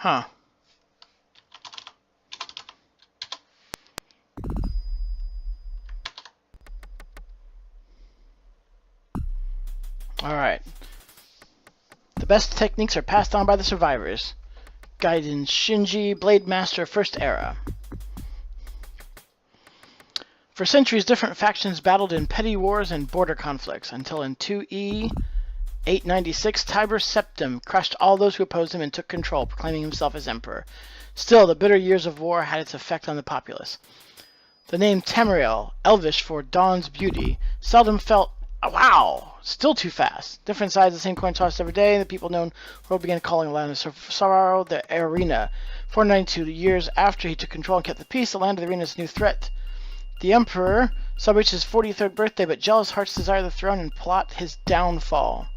Huh. Alright. The best techniques are passed on by the survivors. Gaiden Shinji, Blade Master, First Era. For centuries, different factions battled in petty wars and border conflicts, until in 2E 896, Tiber Septim crushed all those who opposed him and took control, proclaiming himself as emperor. Still, the bitter years of war had its effect on the populace. The name Tamriel, Elvish for Dawn's Beauty, seldom felt, wow, still too fast. Different sides of the same coin tossed every day, and the people known world began calling the land of sorrow the arena. 492 years after he took control and kept the peace, the land of the arena is a new threat. The emperor celebrates his 43rd birthday, but jealous hearts desire the throne and plot his downfall.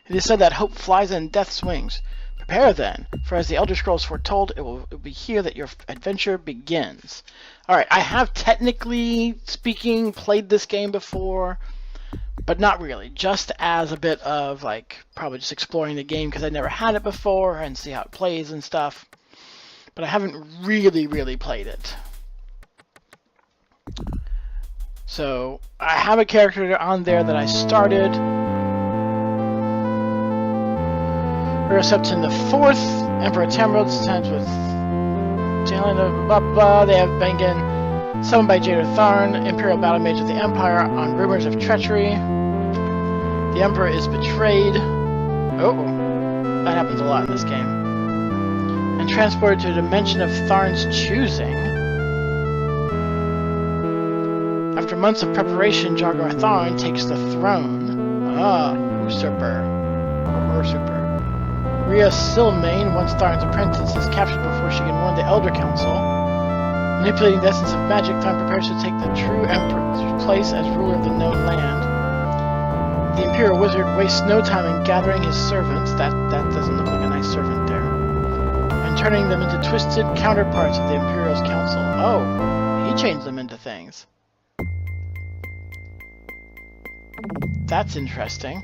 It is said that hope flies and death swings. Prepare then, for as the Elder Scrolls foretold, it will be here that your adventure begins. Alright, I have technically speaking played this game before, but not really. Just as a bit of, like, probably just exploring the game because I never had it before and see how it plays and stuff. But I haven't really played it. So, I have a character on there that I started. Septim the Fourth, Emperor Tamriel descends with they have Bengen, summoned by Jader Tharn, Imperial Battle Mage of the Empire, on rumors of treachery. The Emperor is betrayed. Oh, that happens a lot in this game. And transported to a dimension of Tharn's choosing. After months of preparation, Jargar Tharn takes the throne. Ah, usurper. Rhea Silmain, once Tharn's apprentice, is captured before she can warn the Elder Council. Manipulating the essence of magic, Tharn prepares to take the true Emperor's place as ruler of the known land. The Imperial Wizard wastes no time in gathering his servants, that doesn't look like a nice servant there, and turning them into twisted counterparts of the Imperial's Council. Oh, he changed them into things. That's interesting.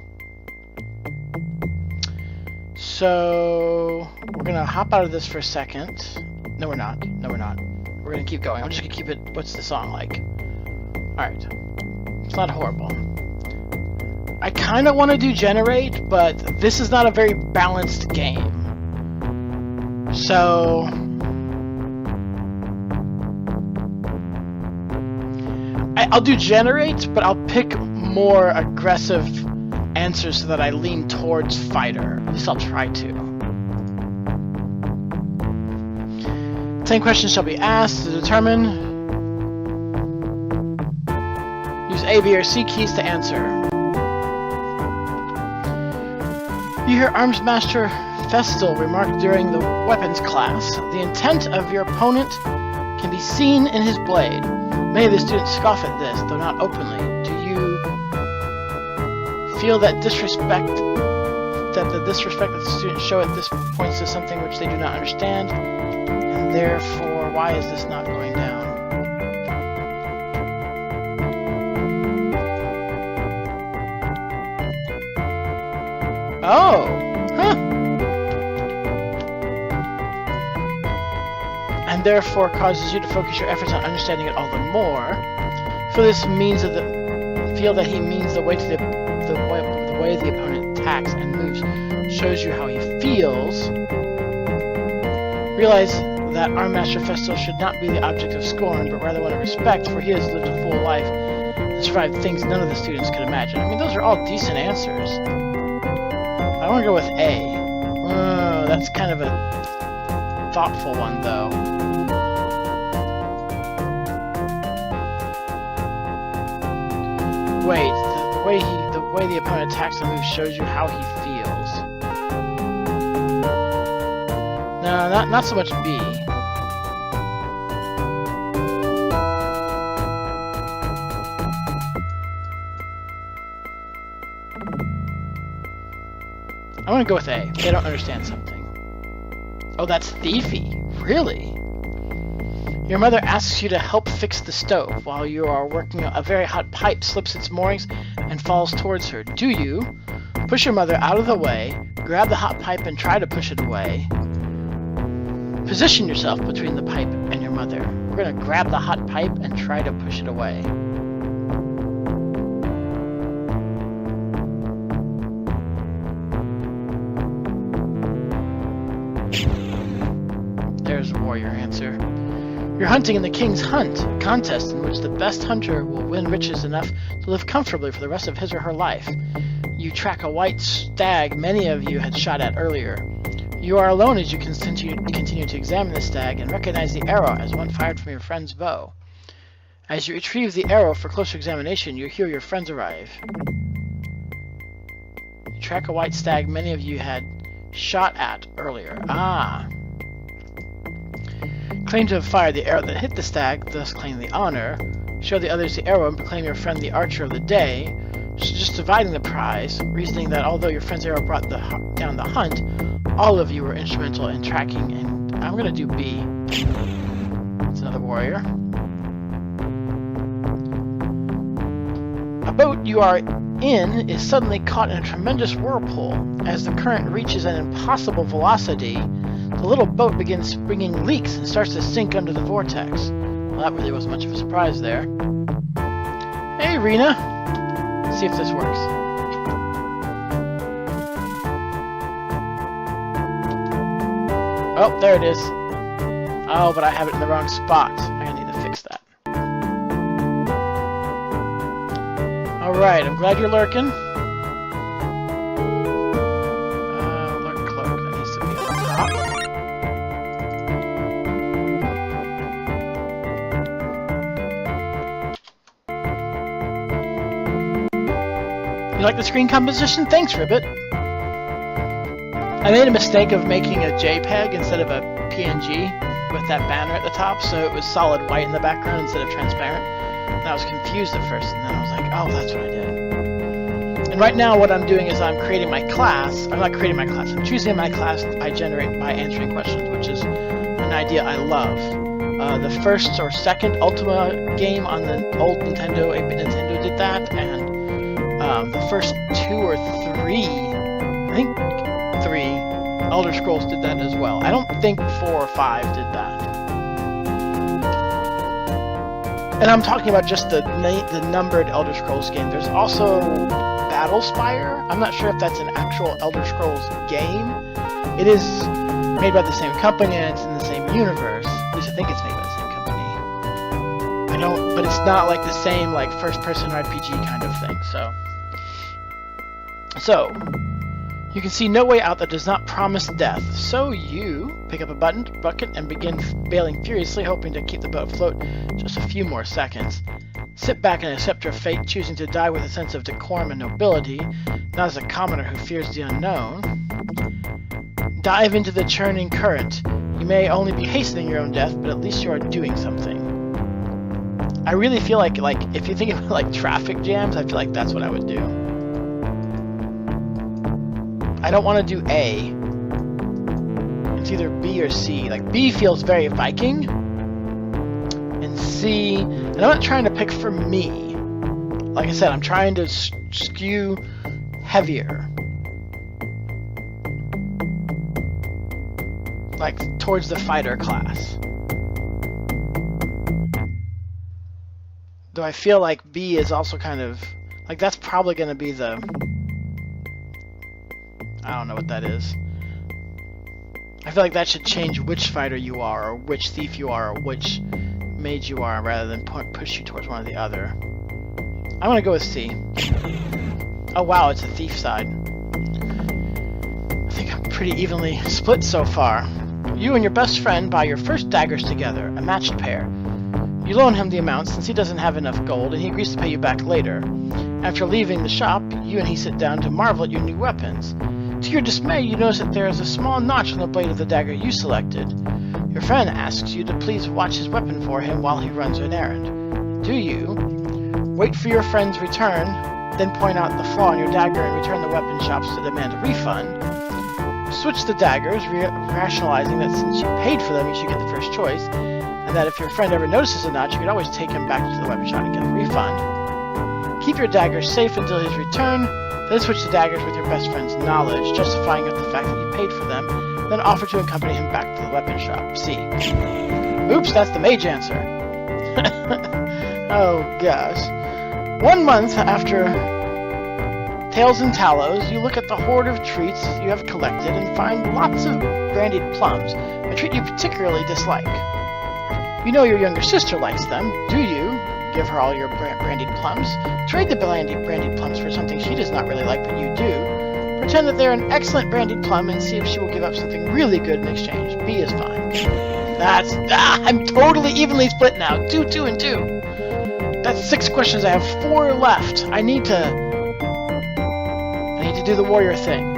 So, we're going to hop out of this for a second. No, we're not. We're going to keep going. I'm just going to keep it... What's the song like? Alright. It's not horrible. I kind of want to do Generate, but this is not a very balanced game. So... I'll do Generate, but I'll pick more aggressive answers so that I lean towards fighter. At least I'll try to. 10 questions shall be asked to determine. Use A, B, or C keys to answer. You hear Arms Master Festal remark during the weapons class. The intent of your opponent can be seen in his blade. Many of the students scoff at this, though not openly. Do you feel that the disrespect that the students show at this points to something which they do not understand, and therefore, why is this not going down? Oh! Huh! And therefore causes you to focus your efforts on understanding it all the more. For this means that feel that he means the way the way the opponent attacks and moves shows you how he feels. Realize that our Master Festal should not be the object of scorn, but rather one of respect, for he has lived a full life and survived things none of the students could imagine. I mean, those are all decent answers. I want to go with A. That's kind of a thoughtful one, though. Wait, the way the opponent attacks and moves shows you how he feels. No, not so much B. I want to go with A. They don't understand something. Oh, that's thiefy. Really? Your mother asks you to help fix the stove. While you are working, a very hot pipe slips its moorings and falls towards her. Do you push your mother out of the way, Grab the hot pipe and try to push it away. Position yourself between the pipe and your mother. We're going to grab the hot pipe and try to push it away. There's a warrior answer. You're hunting in the King's Hunt, a contest in which the best hunter will win riches enough to live comfortably for the rest of his or her life. You track a white stag many of you had shot at earlier. You are alone as you continue to examine the stag and recognize the arrow as one fired from your friend's bow. As you retrieve the arrow for closer examination, you hear your friends arrive. You track a white stag many of you had shot at earlier. Ah. Claim to have fired the arrow that hit the stag, thus claim the honor. Show the others the arrow and proclaim your friend the archer of the day. So just dividing the prize, reasoning that although your friend's arrow brought down the hunt, all of you were instrumental in tracking, and I'm going to do B. That's another warrior. A boat you are in is suddenly caught in a tremendous whirlpool. As the current reaches an impossible velocity, the little boat begins springing leaks and starts to sink under the vortex. Well, that really wasn't much of a surprise there. Hey, Rena! Let's see if this works. Oh, there it is. Oh, but I have it in the wrong spot. I need to fix that. Alright, I'm glad you're lurking. Lurk cloak, that needs to be on top. You like the screen composition? Thanks, Ribbit. I made a mistake of making a JPEG instead of a PNG with that banner at the top, so it was solid white in the background instead of transparent. And I was confused at first, and then I was like, oh, that's what I did. And right now what I'm doing is I'm creating my class. I'm not creating my class. I'm choosing my class I generate by answering questions, which is an idea I love. The first or second Ultima game on the old Nintendo, 8-bit Nintendo did that, and the first 2 or 3, I think 3 Elder Scrolls did that as well. I don't think 4 or 5 did that. And I'm talking about just the numbered Elder Scrolls game. There's also Battlespire. I'm not sure if that's an actual Elder Scrolls game. It is made by the same company and it's in the same universe. At least I think it's made by the same company. But it's not like the same like first-person RPG kind of thing. So you can see no way out that does not promise death. So you pick up a bucket and begin bailing furiously, hoping to keep the boat afloat just a few more seconds. Sit back and accept your fate, choosing to die with a sense of decorum and nobility, not as a commoner who fears the unknown. Dive into the churning current. You may only be hastening your own death, but at least you are doing something. I really feel like if you think about like traffic jams, I feel like that's what I would do. I don't want to do A. It's either B or C. Like, B feels very Viking. And C... And I'm not trying to pick for me. Like I said, I'm trying to skew heavier. Like, towards the fighter class. Though I feel like B is also kind of... Like, that's probably going to be the... I don't know what that is. I feel like that should change which fighter you are, or which thief you are, or which mage you are, rather than push you towards one or the other. I'm gonna go with C. Oh wow, it's a thief side. I think I'm pretty evenly split so far. You and your best friend buy your first daggers together, a matched pair. You loan him the amount since he doesn't have enough gold, and he agrees to pay you back later. After leaving the shop, you and he sit down to marvel at your new weapons. To your dismay, you notice that there is a small notch on the blade of the dagger you selected. Your friend asks you to please watch his weapon for him while he runs an errand. Do you? Wait for your friend's return, then point out the flaw in your dagger and return the weapon shops to demand a refund. Switch the daggers, rationalizing that since you paid for them, you should get the first choice, and that if your friend ever notices a notch, you could always take him back to the weapon shop and get a refund. Keep your daggers safe until his return, then switch the daggers with your best friend's knowledge, justifying up the fact that you paid for them, then offer to accompany him back to the weapon shop. C. Oops, that's the mage answer. Oh gosh. 1 month after Tails and Talos, you look at the hoard of treats you have collected and find lots of brandied plums, a treat you particularly dislike. You know your younger sister likes them, do you? Give her all your brandied plums. Trade the brandied plums for something she does not really like but you do. Pretend that they're an excellent brandied plum and see if she will give up something really good in exchange. B is fine. I'm totally evenly split now. 2, 2, and 2. That's 6 questions. I have 4 left. I need to do the warrior thing.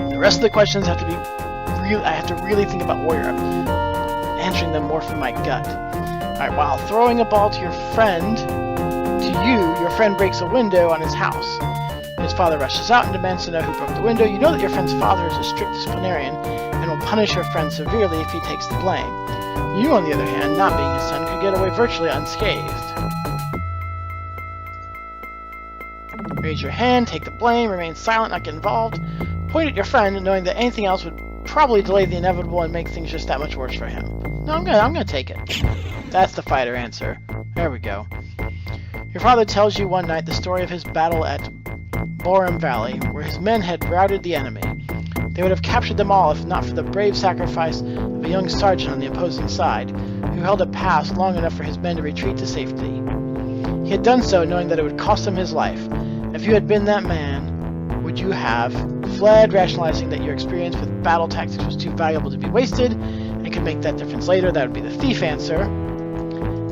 The rest of the questions have to be I have to really think about warrior. I'm answering them more from my gut. Alright, while throwing a ball to your friend, your friend breaks a window on his house. His father rushes out and demands to know who broke the window. You know that your friend's father is a strict disciplinarian and will punish your friend severely if he takes the blame. You, on the other hand, not being his son, could get away virtually unscathed. Raise your hand, take the blame, remain silent, not get involved. Point at your friend, knowing that anything else would probably delay the inevitable and make things just that much worse for him. No, I'm gonna take it. That's the fighter answer. There we go. Your father tells you one night the story of his battle at Borum Valley, where his men had routed the enemy. They would have captured them all if not for the brave sacrifice of a young sergeant on the opposing side, who held a pass long enough for his men to retreat to safety. He had done so knowing that it would cost him his life. If you had been that man, would you have fled, rationalizing that your experience with battle tactics was too valuable to be wasted, and could make that difference later? That would be the thief answer.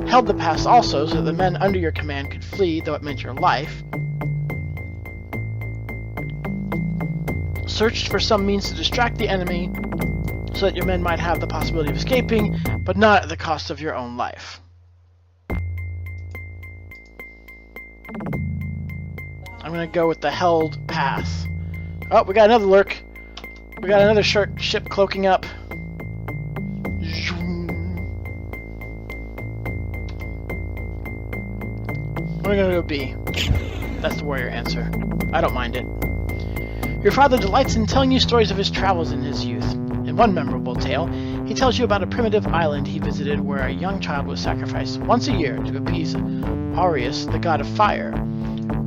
Held the pass also, so that the men under your command could flee, though it meant your life. Searched for some means to distract the enemy, so that your men might have the possibility of escaping, but not at the cost of your own life. I'm gonna go with the held pass. Oh, we got another lurk. We got another ship cloaking up. We're gonna go B. That's the warrior answer. I don't mind it. Your father delights in telling you stories of his travels in his youth. In one memorable tale, he tells you about a primitive island he visited where a young child was sacrificed once a year to appease Aureus, the god of fire.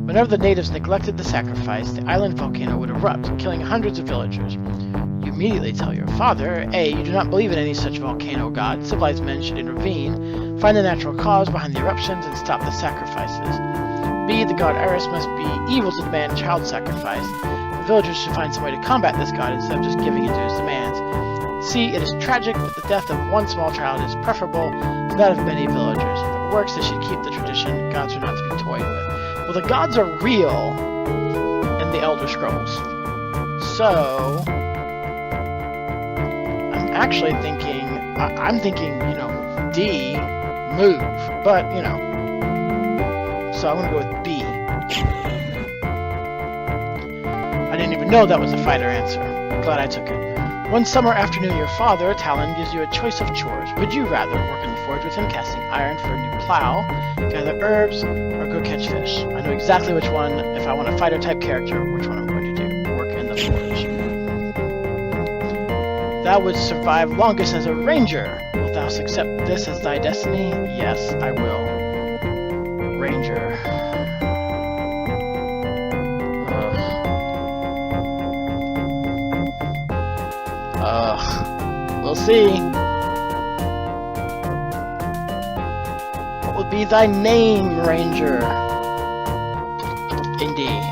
Whenever the natives neglected the sacrifice, the island volcano would erupt, killing hundreds of villagers. You immediately tell your father, A, you do not believe in any such volcano god, civilized men should intervene, find the natural cause behind the eruptions, and stop the sacrifices. B, the god Ares must be evil to demand child sacrifice. The villagers should find some way to combat this god instead of just giving in to his demands. C, it is tragic, but the death of one small child is preferable to that of many villagers. If it works, they should keep the tradition. Gods are not to be toyed with. Well, the gods are real in the Elder Scrolls. So, I'm actually thinking, D, move, but, so I'm going to go with B. I didn't even know that was a fighter answer. Glad I took it. One summer afternoon, your father, Talon, gives you a choice of chores. Would you rather work in the forge with him, casting iron for a new plow, gather herbs, or go catch fish? I know exactly which one, if I want a fighter-type character, which one I'm going to do. Work in the forge. Thou wouldst survive longest as a ranger. Wilt thou accept this as thy destiny? Yes, I will. Ranger. We'll see. What would be thy name, Ranger? Indeed.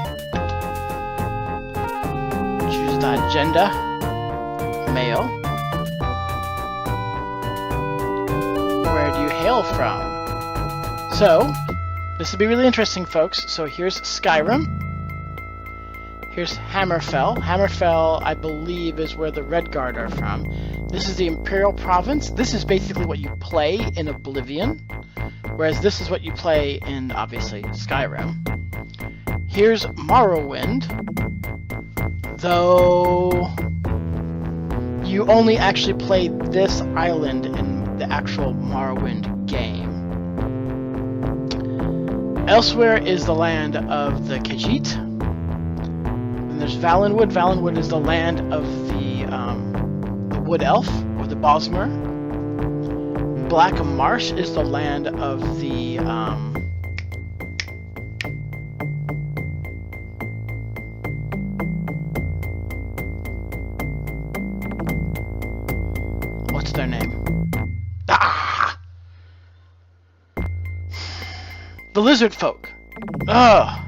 Choose thy gender. Male. Where do you hail from? So, this will be really interesting, folks. So here's Skyrim. Here's Hammerfell. Hammerfell, I believe, is where the Redguard are from. This is the Imperial Province. This is basically what you play in Oblivion, whereas this is what you play in, obviously, Skyrim. Here's Morrowind, though you only actually play this island in the actual Morrowind game. Elsewhere is the land of the Khajiit. And there's Valenwood. Valenwood is the land of the Wood Elf, or the Bosmer. Black Marsh is the land of the what's their name? The Lizard Folk. Ugh.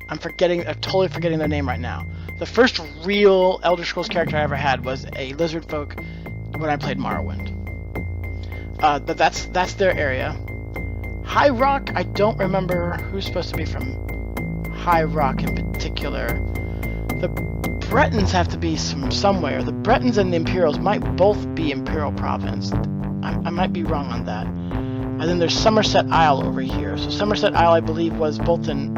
I'm totally forgetting their name right now. The first real Elder Scrolls character I ever had was a Lizard Folk when I played Morrowind. But that's their area. High Rock, I don't remember who's supposed to be from High Rock in particular. The Bretons have to be from somewhere. The Bretons and the Imperials might both be Imperial Province. I might be wrong on that. And then there's Somerset Isle over here. So Somerset Isle, I believe, was both in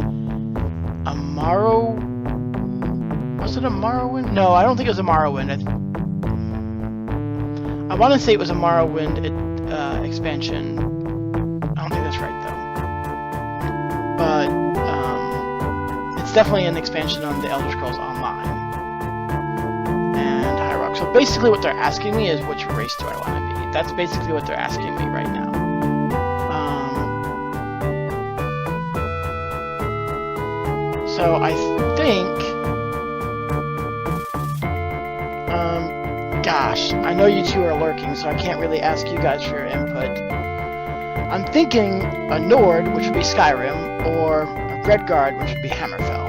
Was it a Morrowind? No, I don't think it was a Morrowind. I want to say it was a Morrowind expansion. I don't think that's right, though. But it's definitely an expansion on the Elder Scrolls Online. And High Rock. So basically what they're asking me is, which race do I want to be? That's basically what they're asking me right now. So I think, gosh, I know you two are lurking, so I can't really ask you guys for your input. I'm thinking a Nord, which would be Skyrim, or a Redguard, which would be Hammerfell.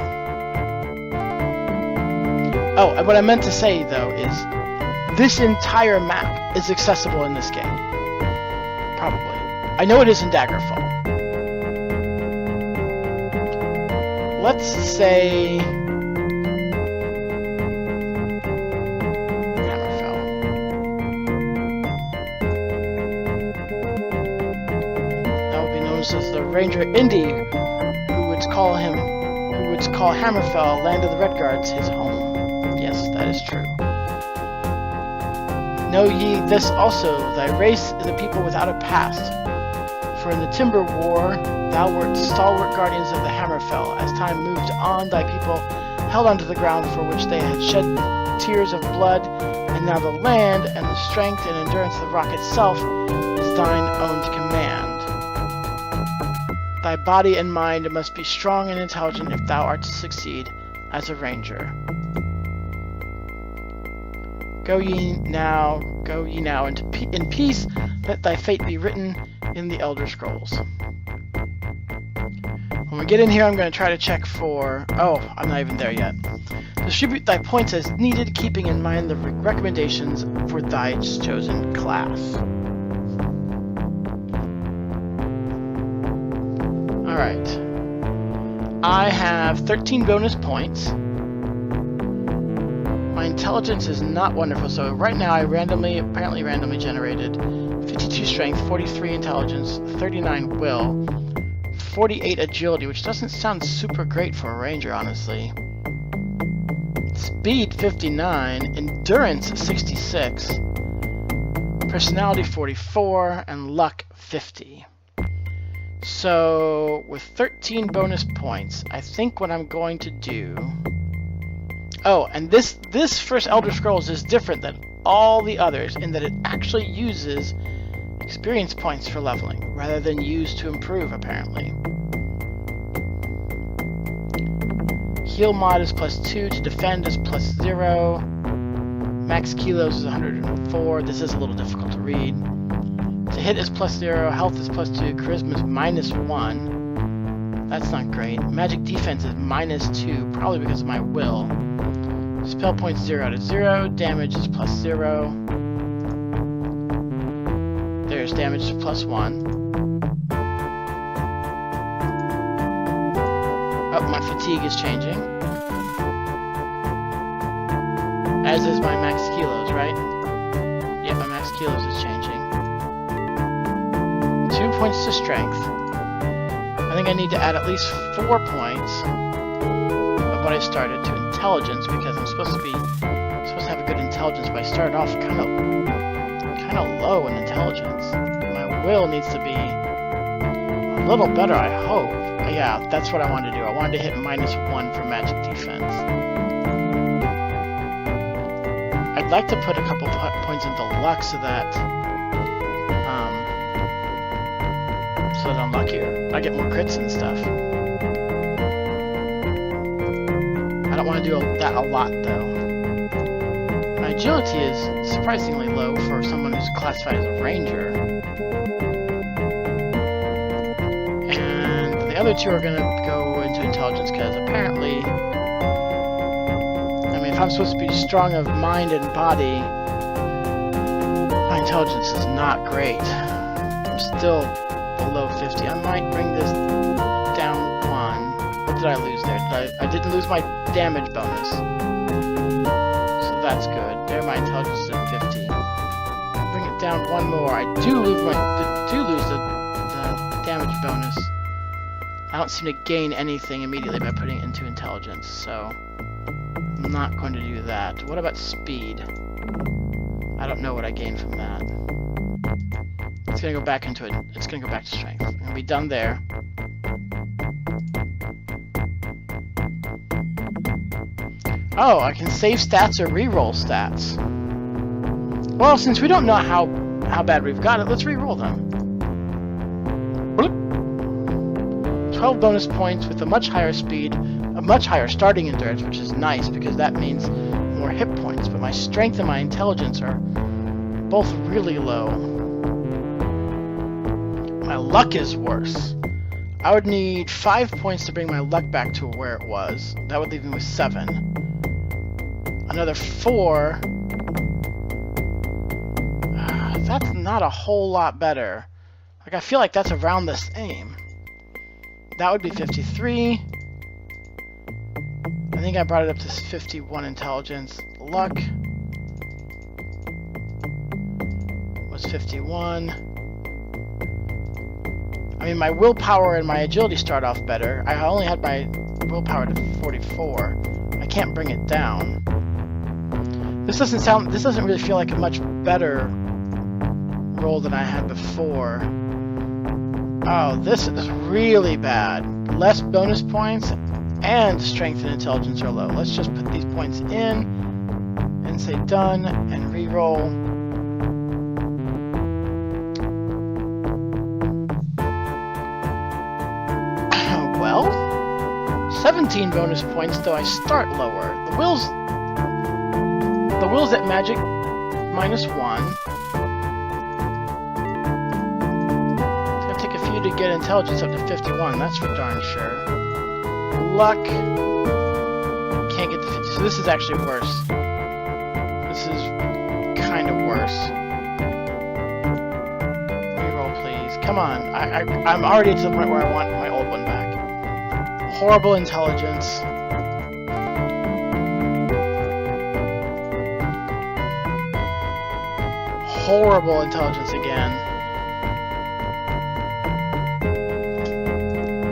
Oh, and what I meant to say, though, is this entire map is accessible in this game. Probably. I know it is in Daggerfall. Let's say Hammerfell. That would be known as the Ranger Indy, who would call Hammerfell, land of the Redguards, his home. Yes, that is true. Know ye this also, thy race is a people without a past. For in the Timber War, thou wert stalwart guardians of the Hammerfell. As time moved on, thy people held onto the ground for which they had shed tears of blood, and now the land and the strength and endurance of the rock itself is thine own to command. Thy body and mind must be strong and intelligent if thou art to succeed as a ranger. Go ye now in peace, let thy fate be written in the Elder Scrolls. When we get in here, I'm going to try to check for... Oh, I'm not even there yet. Distribute thy points as needed, keeping in mind the recommendations for thy chosen class. Alright. I have 13 bonus points. My intelligence is not wonderful, so right now I apparently randomly generated 52 strength, 43 intelligence, 39 will, 48 agility, which doesn't sound super great for a ranger, honestly. Speed 59, endurance 66, personality 44, and luck 50. So with 13 bonus points, I think what I'm going to do... Oh, and this first Elder Scrolls is different than all the others in that it actually uses experience points for leveling, rather than use to improve, apparently. Heal mod is +2, to defend is +0, max kilos is 104, this is a little difficult to read. To hit is +0, health is +2, charisma is -1, that's not great. Magic defense is -2, probably because of my will. Spell points 0 to 0, damage is +0. There's damage to +1. Oh, my fatigue is changing. As is my max kilos, right? Yeah, my max kilos is changing. 2 points to strength. I think I need to add at least 4 points of what I started to intelligence, because I'm supposed to have a good intelligence, but I started off kind of low in intelligence. My will needs to be a little better, I hope. I Yeah, that's what I wanted to do. I wanted to hit -1 for magic defense. I'd like to put a couple points into luck so that I'm luckier. I get more crits and stuff. I don't want to do that a lot though. My agility is surprisingly low for someone who's classified as a ranger. And the other two are going to go into intelligence because apparently, I mean, if I'm supposed to be strong of mind and body, my intelligence is not great. I'm still below 50. I might bring this down 1. What did I lose there? I didn't lose my damage bonus. So that's good. There, my intelligence is at 50. Bring it down 1 more. I do lose the damage bonus. I don't seem to gain anything immediately by putting it into intelligence, so I'm not going to do that. What about speed? I don't know what I gain from that. It's gonna go back into it. It's gonna go back to strength. I'm gonna be done there. Oh, I can save stats or reroll stats. Well, since we don't know how bad we've got it, let's reroll them. 12 bonus points with a much higher speed, a much higher starting endurance, which is nice because that means more hit points. But my strength and my intelligence are both really low. My luck is worse. I would need 5 points to bring my luck back to where it was. That would leave me with 7. Another 4. That's not a whole lot better. Like, I feel like that's around the same. That would be 53. I think I brought it up to 51 intelligence. Luck was 51. I mean, my willpower and my agility start off better. I only had my willpower to 44. I can't bring it down. This doesn't really feel like a much better roll than I had before. Oh, this is really bad. Less bonus points and strength and intelligence are low. Let's just put these points in and say done and re-roll. Well, 17 bonus points, though I start lower. The will's at magic -1. To get intelligence up to 51, that's for darn sure. Luck, can't get to 50, so this is actually worse. This is kind of worse. Reroll, please. Come on, I'm already to the point where I want my old one back. Horrible intelligence. Horrible intelligence again.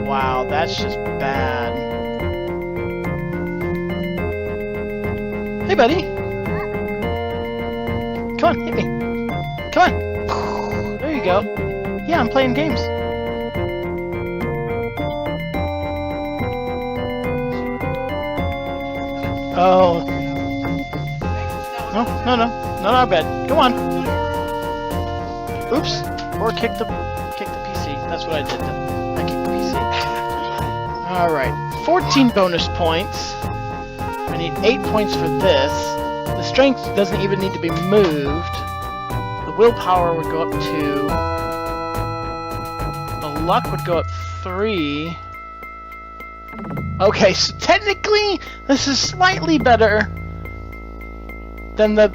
Wow, that's just bad. Hey, buddy. Come on, hit me. Come on. There you go. Yeah, I'm playing games. Oh. No, not bad. Go on. Oops. Or kick the PC. That's what I did. I kicked the PC. Alright, 14 bonus points. I need 8 points for this. The strength doesn't even need to be moved. The willpower would go up 2. The luck would go up 3. Okay, so technically, this is slightly better than the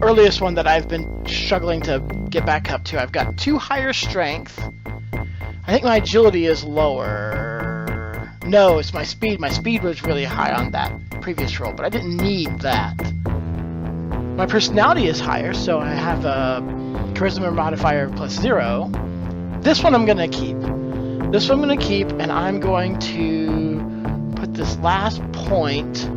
earliest one that I've been struggling to get back up to. I've got 2 higher strength. I think my agility is lower. No, it's my speed. My speed was really high on that previous roll, but I didn't need that. My personality is higher, so I have a charisma modifier plus 0. This one I'm going to keep. This one I'm going to keep, and I'm going to put this last point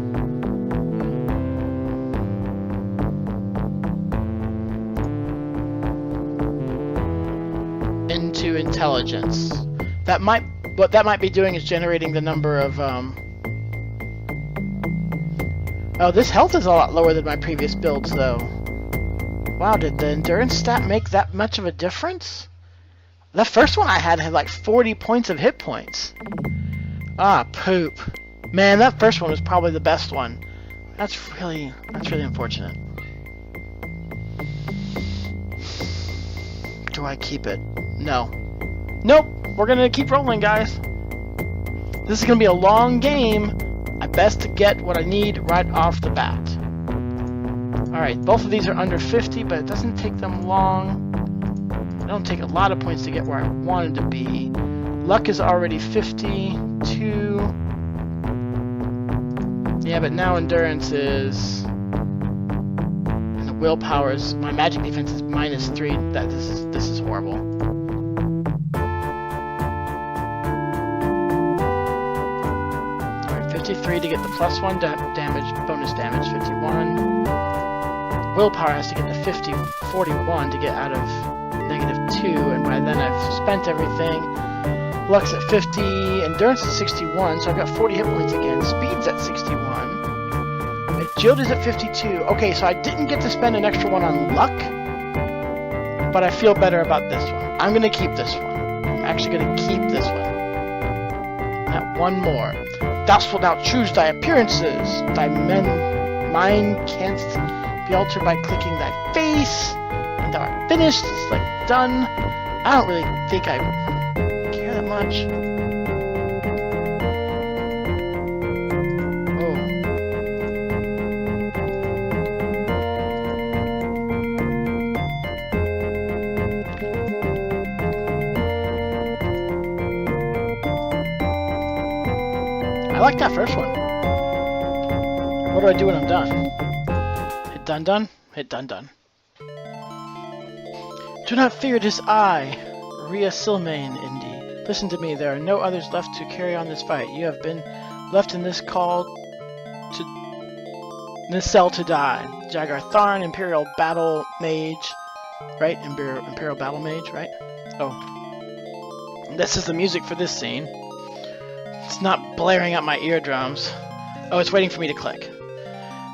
into intelligence. That might what that might be doing is generating the number of oh, this health is a lot lower than my previous builds though. Wow, did the endurance stat make that much of a difference? The first one I had like 40 points of hit points. Ah, poop. Man, that first one was probably the best one. That's really unfortunate. Do I keep it? No. Nope. We're gonna keep rolling, guys. This is gonna be a long game. I best to get what I need right off the bat. Alright, both of these are under 50, but it doesn't take them long. It don't take a lot of points to get where I wanted to be. Luck is already 52. Yeah, but now endurance is... and the willpower is... my magic defense is -3. This is horrible. Alright, 53 to get the +1 damage, bonus damage, 51. Willpower has to get the 41 to get out of -2, and by then I've spent everything. Luck's at 50, endurance is 61, so I've got 40 hit points again. Speed's at 61. Agility's at 52. Okay, so I didn't get to spend an extra one on luck, but I feel better about this one. I'm gonna keep this one. I'm actually gonna keep this one. That one more. Thou wilt now choose thy appearances. Thy mind canst be altered by clicking thy face. And thou art finished. It's like done. I don't really think I care that much. Oh. I like that first one. What do I do when I'm done? Hit done done? Hit done done. Do not fear, it is I, Rhea Silmain, Indy. Listen to me, there are no others left to carry on this fight. You have been left in this cell to die. Jagar Tharn, Imperial Battle Mage, right? Imperial Battle Mage, right? Oh. This is the music for this scene. It's not blaring out my eardrums. Oh, it's waiting for me to click.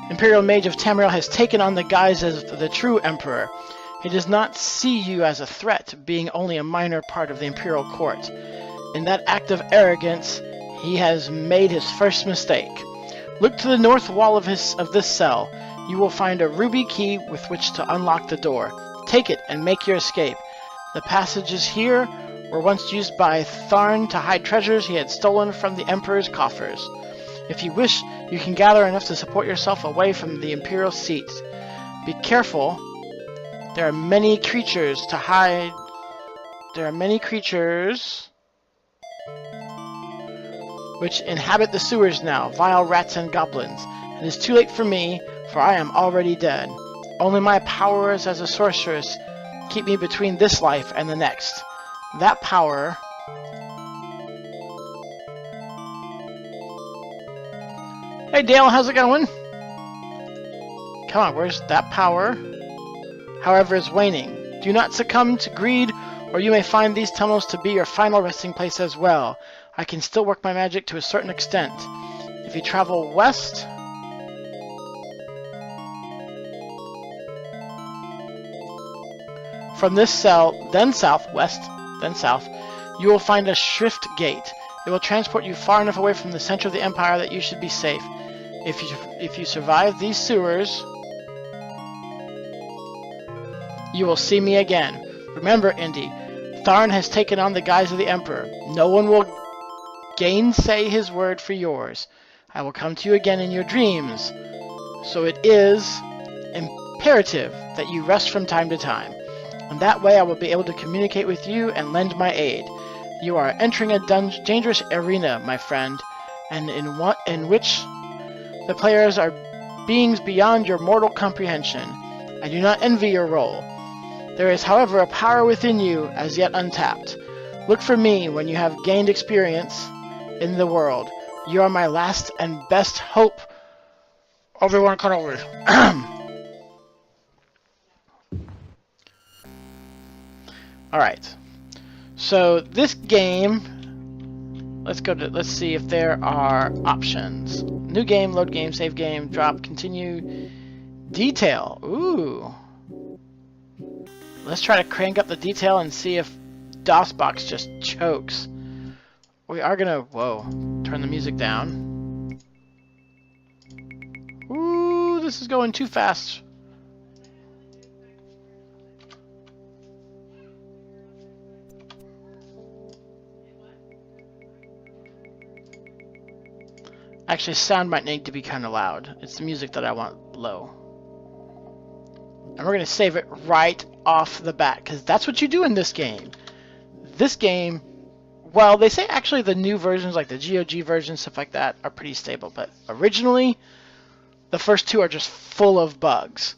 Imperial Mage of Tamriel has taken on the guise as the true Emperor. He does not see you as a threat, being only a minor part of the Imperial Court. In that act of arrogance, he has made his first mistake. Look to the north wall of this cell. You will find a ruby key with which to unlock the door. Take it and make your escape. The passages here were once used by Tharn to hide treasures he had stolen from the Emperor's coffers. If you wish, you can gather enough to support yourself away from the Imperial seat. Be careful. There are many creatures to hide. There are many creatures which inhabit the sewers now, vile rats and goblins. It is too late for me, for I am already dead. Only my powers as a sorceress keep me between this life and the next. That power... Hey Dale, how's it going? Come on, where's that power? However, is waning. Do not succumb to greed, or you may find these tunnels to be your final resting place as well. I can still work my magic to a certain extent. If you travel west... from this cell, then south, west, then south, you will find a Shrift Gate. It will transport you far enough away from the center of the Empire that you should be safe. If you survive these sewers, you will see me again. Remember, Indy, Tharn has taken on the guise of the Emperor. No one will gainsay his word for yours. I will come to you again in your dreams. So it is imperative that you rest from time to time. And that way I will be able to communicate with you and lend my aid. You are entering a dangerous arena, my friend, and in which the players are beings beyond your mortal comprehension. I do not envy your role. There is, however, a power within you as yet untapped. Look for me when you have gained experience in the world. You are my last and best hope. Everyone cut over. Alright. So, this game Let's see if there are options. New game, load game, save game, drop, continue, detail. Ooh. Let's try to crank up the detail and see if DOSBox just chokes. We are gonna, whoa, turn the music down. Ooh, this is going too fast. Actually, sound might need to be kind of loud. It's the music that I want low. And we're going to save it right off the bat, because that's what you do in this game. This game, well, they say actually the new versions, like the GOG version, stuff like that, are pretty stable. But originally, the first two are just full of bugs.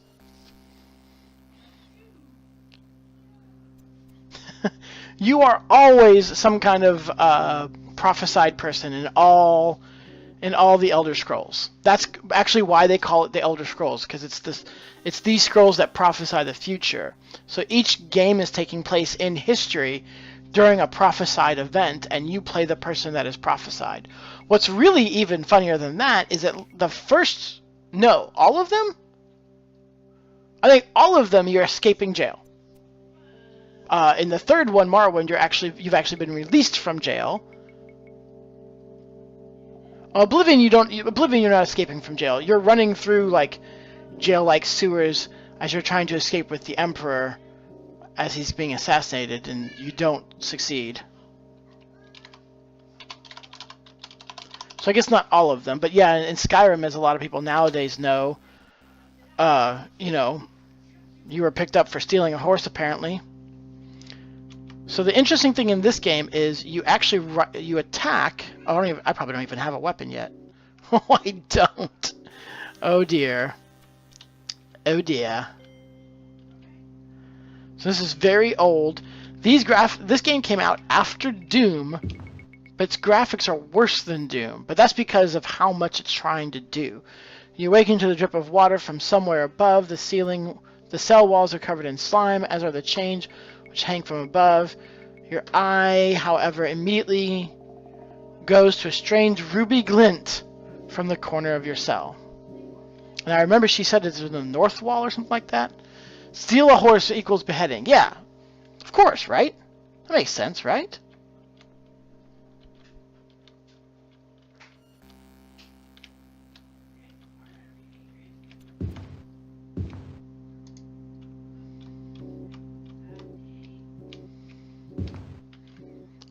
You are always some kind of prophesied person in all the Elder Scrolls. That's actually why they call it the Elder Scrolls, because it's these scrolls that prophesy the future. So each game is taking place in history during a prophesied event, and you play the person that is prophesied. What's really even funnier than that is that all of them? I think all of them you're escaping jail. In the third one, Morrowind, you've actually been released from jail. Oblivion, you're not escaping from jail. You're running through like jail-like sewers as you're trying to escape with the Emperor as he's being assassinated, and you don't succeed. So I guess not all of them, but yeah, in Skyrim, as a lot of people nowadays know, you were picked up for stealing a horse, apparently. So the interesting thing in this game is you attack. I probably don't even have a weapon yet. Oh, I don't. Oh dear. Oh dear. So this is very old. This game came out after Doom, but its graphics are worse than Doom. But that's because of how much it's trying to do. You awaken to the drip of water from somewhere above the ceiling. The cell walls are covered in slime, as are the chains which hang from above. Your eye, however, immediately goes to a strange ruby glint from the corner of your cell. And I remember she said it's in the north wall or something like that. Steal a horse equals beheading. Yeah, of course, right? That makes sense, right?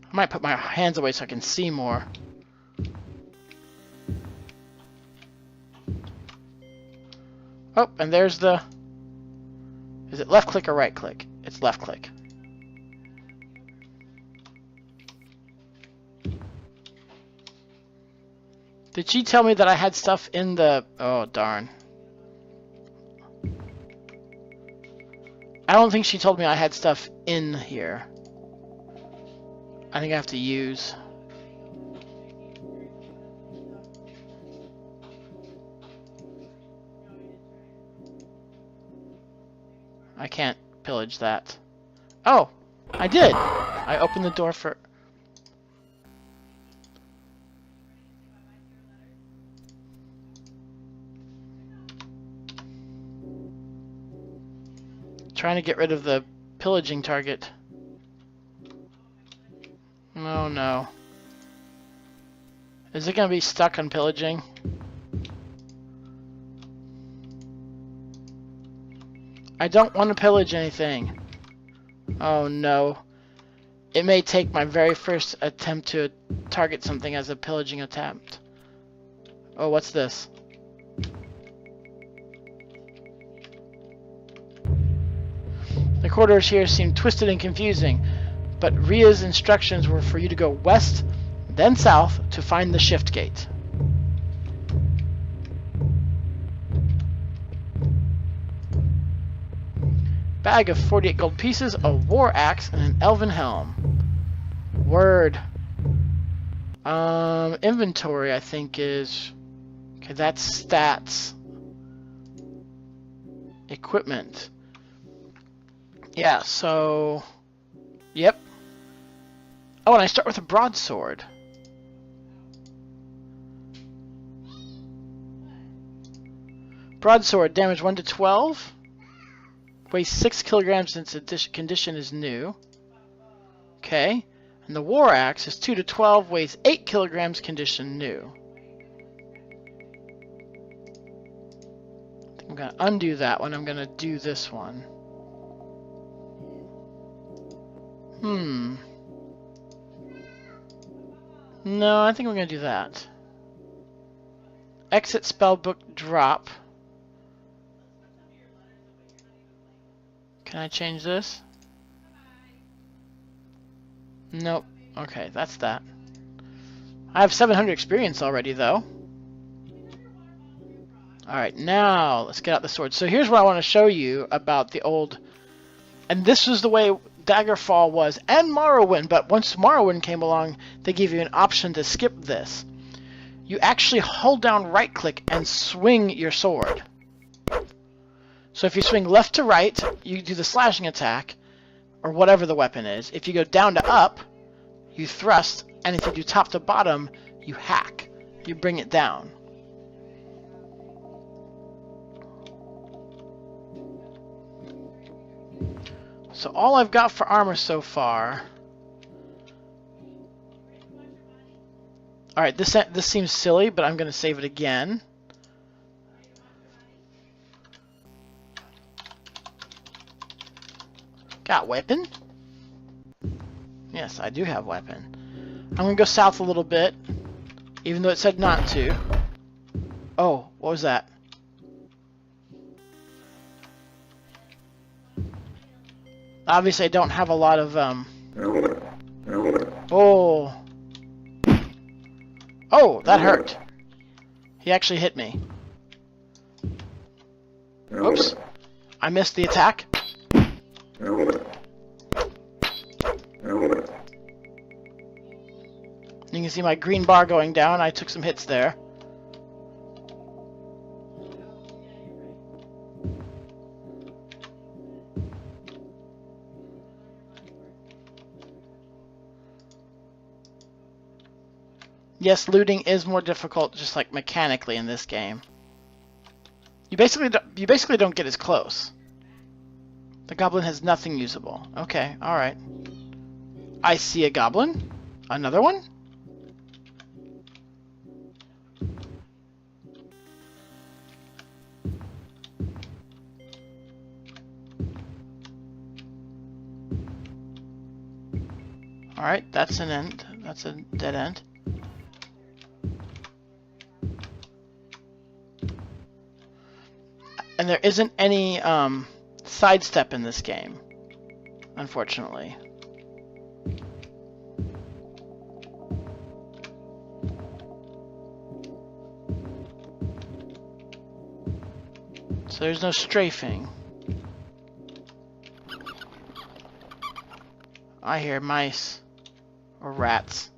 I might put my hands away so I can see more. Oh, and there's the... Is it left click or right click? It's left click. Did she tell me that I had stuff in the... Oh, darn. I don't think she told me I had stuff in here. I think I have to use... I can't pillage that. Oh! I did! I opened the door for... Trying to get rid of the pillaging target. Oh no. Is it gonna be stuck on pillaging? I don't want to pillage anything. Oh no. It may take my very first attempt to target something as a pillaging attempt. Oh, what's this? The corridors here seem twisted and confusing, but Ria's instructions were for you to go west, then south to find the shift gate. Bag of 48 gold pieces, a war axe, and an elven helm. Word. Inventory, I think, is... Okay, that's stats. Equipment. Yeah, so... Yep. Oh, and I start with a broadsword. Broadsword, damage 1 to 12. Weighs 6 kilograms since its condition is new. Okay. And the War Axe is 2 to 12, weighs 8 kilograms, condition new. I'm going to undo that one. I'm going to do this one. No, I think we're going to do that. Exit spellbook drop. Can I change this? Nope. Okay, that's that. I have 700 experience already, though. Alright, now let's get out the sword. So here's what I want to show you about the old... And this was the way Daggerfall was, and Morrowind, but once Morrowind came along, they gave you an option to skip this. You actually hold down right-click and swing your sword. So if you swing left to right, you do the slashing attack, or whatever the weapon is. If you go down to up, you thrust, and if you do top to bottom, you hack. You bring it down. So all I've got for armor so far... Alright, this seems silly, but I'm going to save it again. Got weapon? Yes, I do have weapon. I'm going to go south a little bit, even though it said not to. Oh, what was that? Obviously, I don't have a lot of, Oh. Oh, that hurt. He actually hit me. Oops. I missed the attack. You can see my green bar going down. I took some hits there. Yes, looting is more difficult, just like mechanically in this game. You basically don't get as close. The goblin has nothing usable. Okay, all right. I see a goblin. Another one. All right, that's an end. That's a dead end. And there isn't any sidestep in this game, unfortunately. So there's no strafing. I hear mice or rats.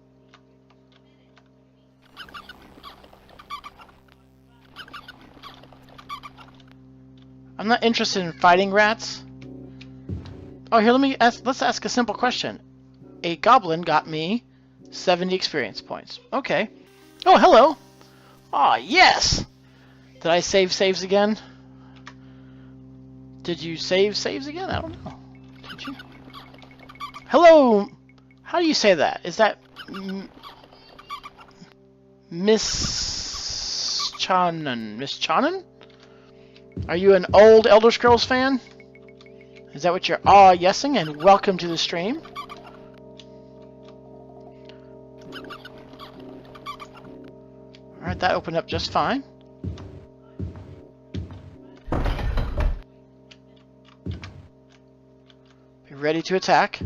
I'm not interested in fighting rats. Oh, here, let's ask a simple question. A goblin got me 70 experience points. Okay. Oh, hello. Aw, yes. Did I save saves again? Did you save saves again? I don't know. Did you? Hello. How do you say that? Is that Miss Chanan? Miss Chanan? Are you an old Elder Scrolls fan? Is that what you're yesing? And welcome to the stream. Alright, that opened up just fine. Be ready to attack.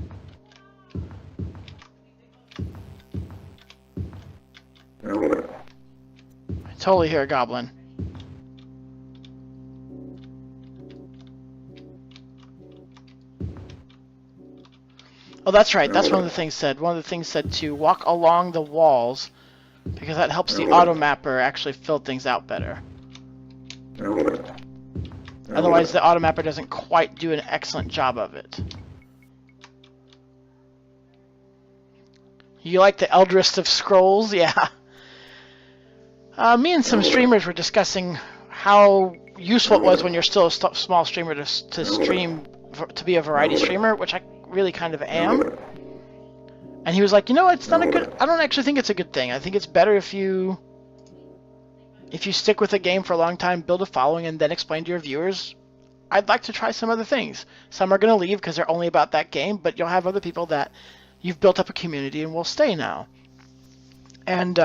I totally hear a goblin. Oh, that's right. That's one of the things said. One of the things said to walk along the walls because that helps the auto mapper actually fill things out better. Otherwise, the auto mapper doesn't quite do an excellent job of it. You like the Eldest of Scrolls? Yeah. Me and some streamers were discussing how useful it was when you're still a small streamer to stream, to be a variety streamer, which I really kind of am. And he was like, you know, it's not a good, I don't actually think it's a good thing. I think it's better if you stick with a game for a long time, build a following, and then explain to your viewers, I'd like to try some other things. Some are going to leave because they're only about that game, but you'll have other people that you've built up a community and will stay now. And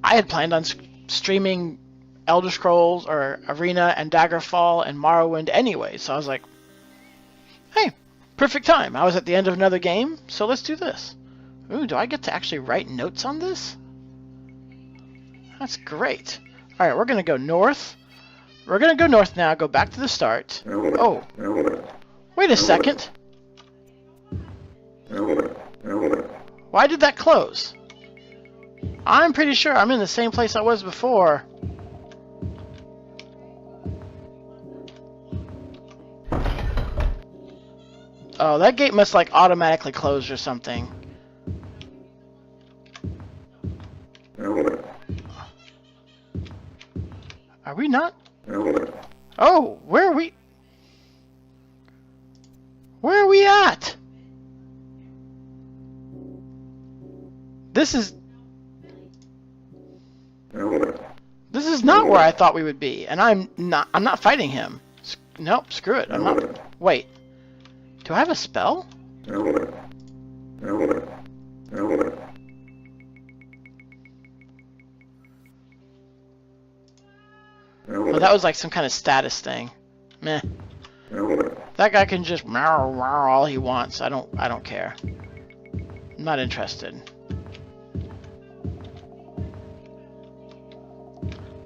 I had planned on streaming Elder Scrolls or Arena and Daggerfall and Morrowind anyway, so I was like, hey, perfect time. I was at the end of another game, so let's do this. Ooh, do I get to actually write notes on this? That's great. Alright, we're going to go north. We're going to go north now, go back to the start. Oh, wait a second. Why did that close? I'm pretty sure I'm in the same place I was before. Oh, that gate must like automatically close or something. Are we not? Oh, where are we? Where are we at? This is not where I thought we would be, and I'm not fighting him. Nope, screw it. I'm not. Wait. Do I have a spell? Oh, that was like some kind of status thing. Meh. That guy can just meow meow all he wants. I don't care. I'm not interested.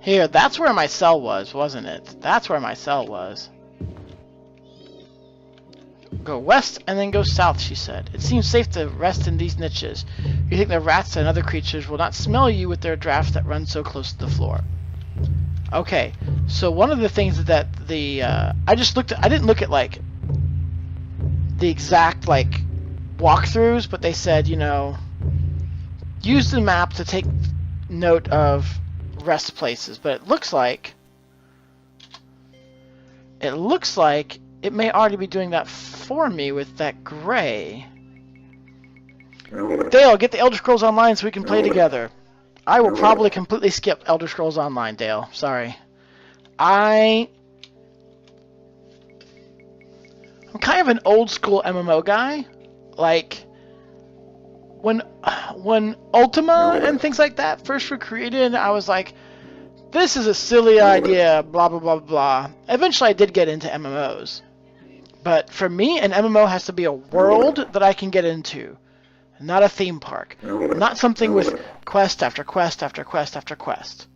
Here, that's where my cell was, wasn't it? That's where my cell was. Go west and then go south, she said. It seems safe to rest in these niches. You think the rats and other creatures will not smell you with their drafts that run so close to the floor. Okay, so one of the things that the I didn't look at like the exact like walkthroughs, but they said, you know, use the map to take note of rest places. But it looks like it may already be doing that for me with that gray. Dale, get the Elder Scrolls Online so we can play together. I will probably completely skip Elder Scrolls Online, Dale. Sorry. I'm kind of an old school MMO guy. Like when Ultima and things like that first were created, I was like, this is a silly idea, blah blah blah blah. Eventually I did get into MMOs. But for me, an MMO has to be a world that I can get into. Not a theme park. Not something with quest after quest after quest after quest.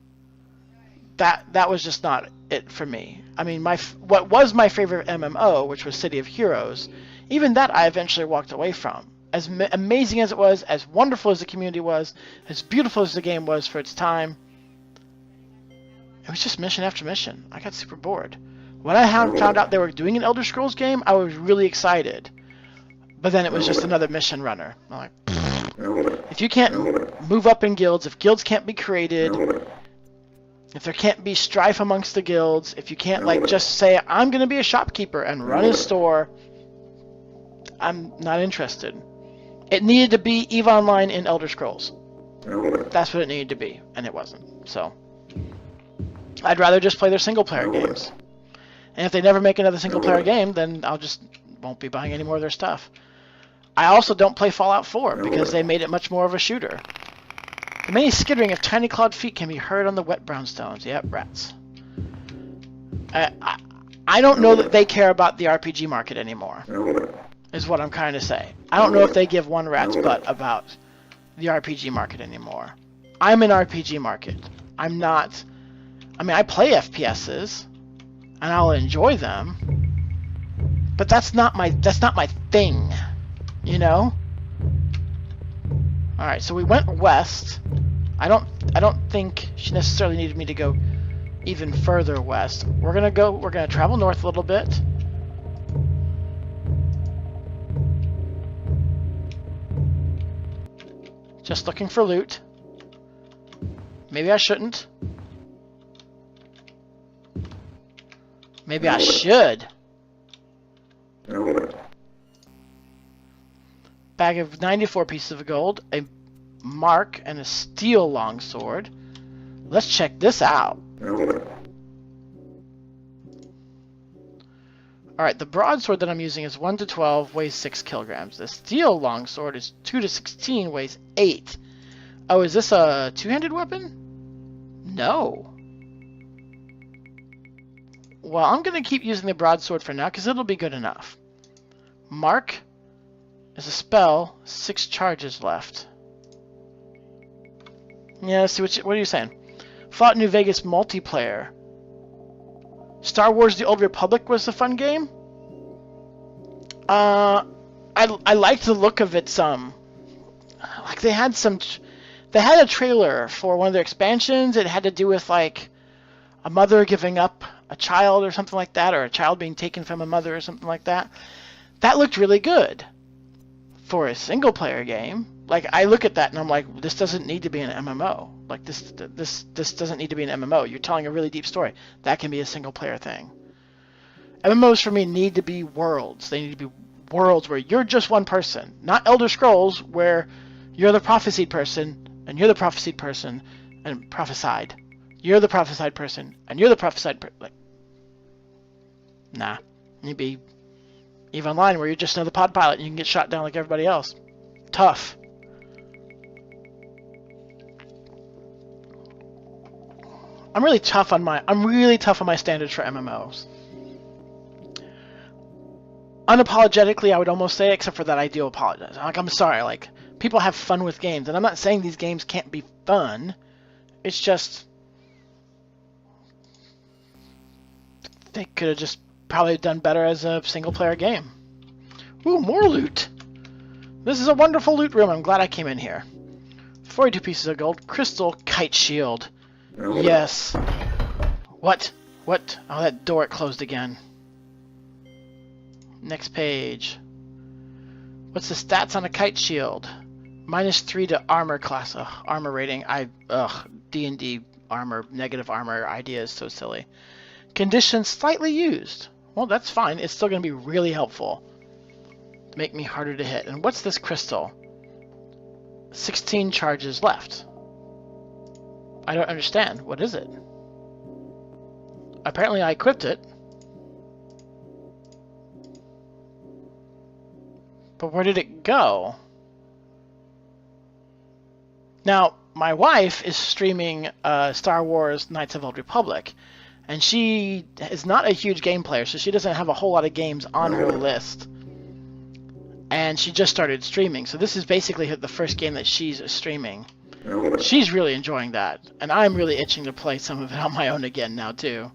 That was just not it for me. I mean, what was my favorite MMO, which was City of Heroes, even that I eventually walked away from. As amazing as it was, as wonderful as the community was, as beautiful as the game was for its time, it was just mission after mission. I got super bored. When I found out they were doing an Elder Scrolls game, I was really excited. But then it was just another mission runner. I'm like, if you can't move up in guilds, if guilds can't be created, if there can't be strife amongst the guilds, if you can't like just say, I'm going to be a shopkeeper and run a store, I'm not interested. It needed to be EVE Online in Elder Scrolls. That's what it needed to be, and it wasn't. So I'd rather just play their single-player games. And if they never make another single-player game, then I'll just won't be buying any more of their stuff. I also don't play Fallout 4 because they made it much more of a shooter. The many skittering of tiny clawed feet can be heard on the wet brownstones. Yep, rats. I don't know that they care about the RPG market anymore, is what I'm trying to say. I don't know if they give one rat's butt about the RPG market anymore. I'm an RPG market. I'm not... I mean, I play FPSs, and I'll enjoy them, but that's not my thing, you know? All right, so we went west. I don't think she necessarily needed me to go even further west. We're gonna travel north a little bit. Just looking for loot. Maybe I shouldn't. Maybe I should. Bag of 94 pieces of gold, a mark, and a steel longsword. Let's check this out. Alright, the broadsword that I'm using is 1 to 12, weighs 6 kilograms. The steel longsword is 2 to 16, weighs 8. Oh, is this a two-handed weapon? No. Well, I'm going to keep using the broadsword for now, because it'll be good enough. Mark is a spell, 6 charges left. Yeah, let's see, what are you saying? Fallout New Vegas multiplayer. Star Wars The Old Republic was a fun game. I liked the look of it some. Like they had a trailer for one of their expansions. It had to do with like a mother giving up a child or something like that, or a child being taken from a mother or something like that. That looked really good for a single player game. Like I look at that and I'm like, this doesn't need to be an MMO. Like this doesn't need to be an MMO. You're telling a really deep story. That can be a single player thing. MMOs for me need to be worlds. They need to be worlds where you're just one person, not Elder Scrolls where you're the prophesied person and you're the prophesied person and prophesied. You're the prophesied person and you're the prophesied person. Like, nah, you be EVE Online where you're just another pod pilot and you can get shot down like everybody else. Tough. I'm really tough on my standards for MMOs. Unapologetically, I would almost say, except for that I do apologize. Like, I'm sorry, like, people have fun with games, and I'm not saying these games can't be fun. It's just they could have just probably done better as a single-player game. Ooh, more loot! This is a wonderful loot room. I'm glad I came in here. 42 pieces of gold. Crystal kite shield. Yes. What? What? Oh, that door, it closed again. Next page. What's the stats on a kite shield? -3 to armor class. Ugh, armor rating. D&D armor, negative armor idea is so silly. Condition slightly used. Well, that's fine. It's still going to be really helpful. Make me harder to hit. And what's this crystal? 16 charges left. I don't understand. What is it? Apparently I equipped it. But where did it go? Now, my wife is streaming Star Wars Knights of the Old Republic, and she is not a huge game player, so she doesn't have a whole lot of games on her list. And she just started streaming, so this is basically the first game that she's streaming. She's really enjoying that, and I'm really itching to play some of it on my own again now, too.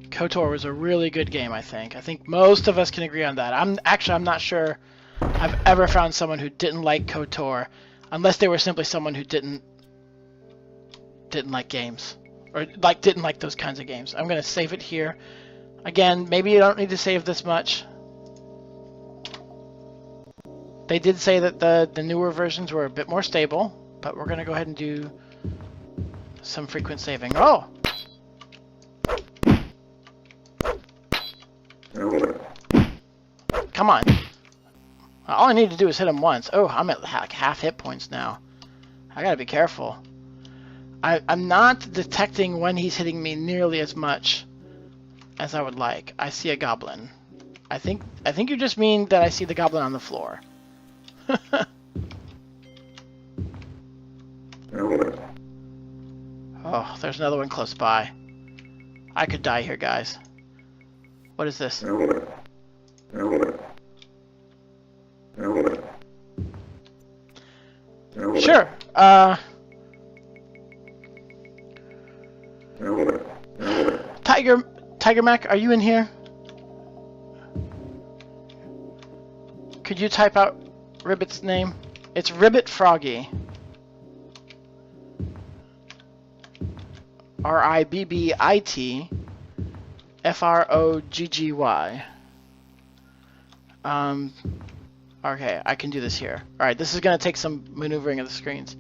KOTOR was a really good game, I think. I think most of us can agree on that. I'm not sure I've ever found someone who didn't like KOTOR, unless they were simply someone who didn't like games, or didn't like those kinds of games. I'm gonna save it here. Again, maybe you don't need to save this much. They did say that the newer versions were a bit more stable, but we're gonna go ahead and do some frequent saving. Oh! Come on. All I need to do is hit him once. Oh, I'm at like half hit points now. I gotta be careful. I'm not detecting when he's hitting me nearly as much as I would like. I see a goblin. I think you just mean that I see the goblin on the floor. Oh, there's another one close by. I could die here, guys. What is this? Sure. Tiger Mac, are you in here? Could you type out Ribbit's name? It's Ribbit Froggy. RIBBIT FROGGY. Okay, I can do this here. Alright, this is going to take some maneuvering of the screens.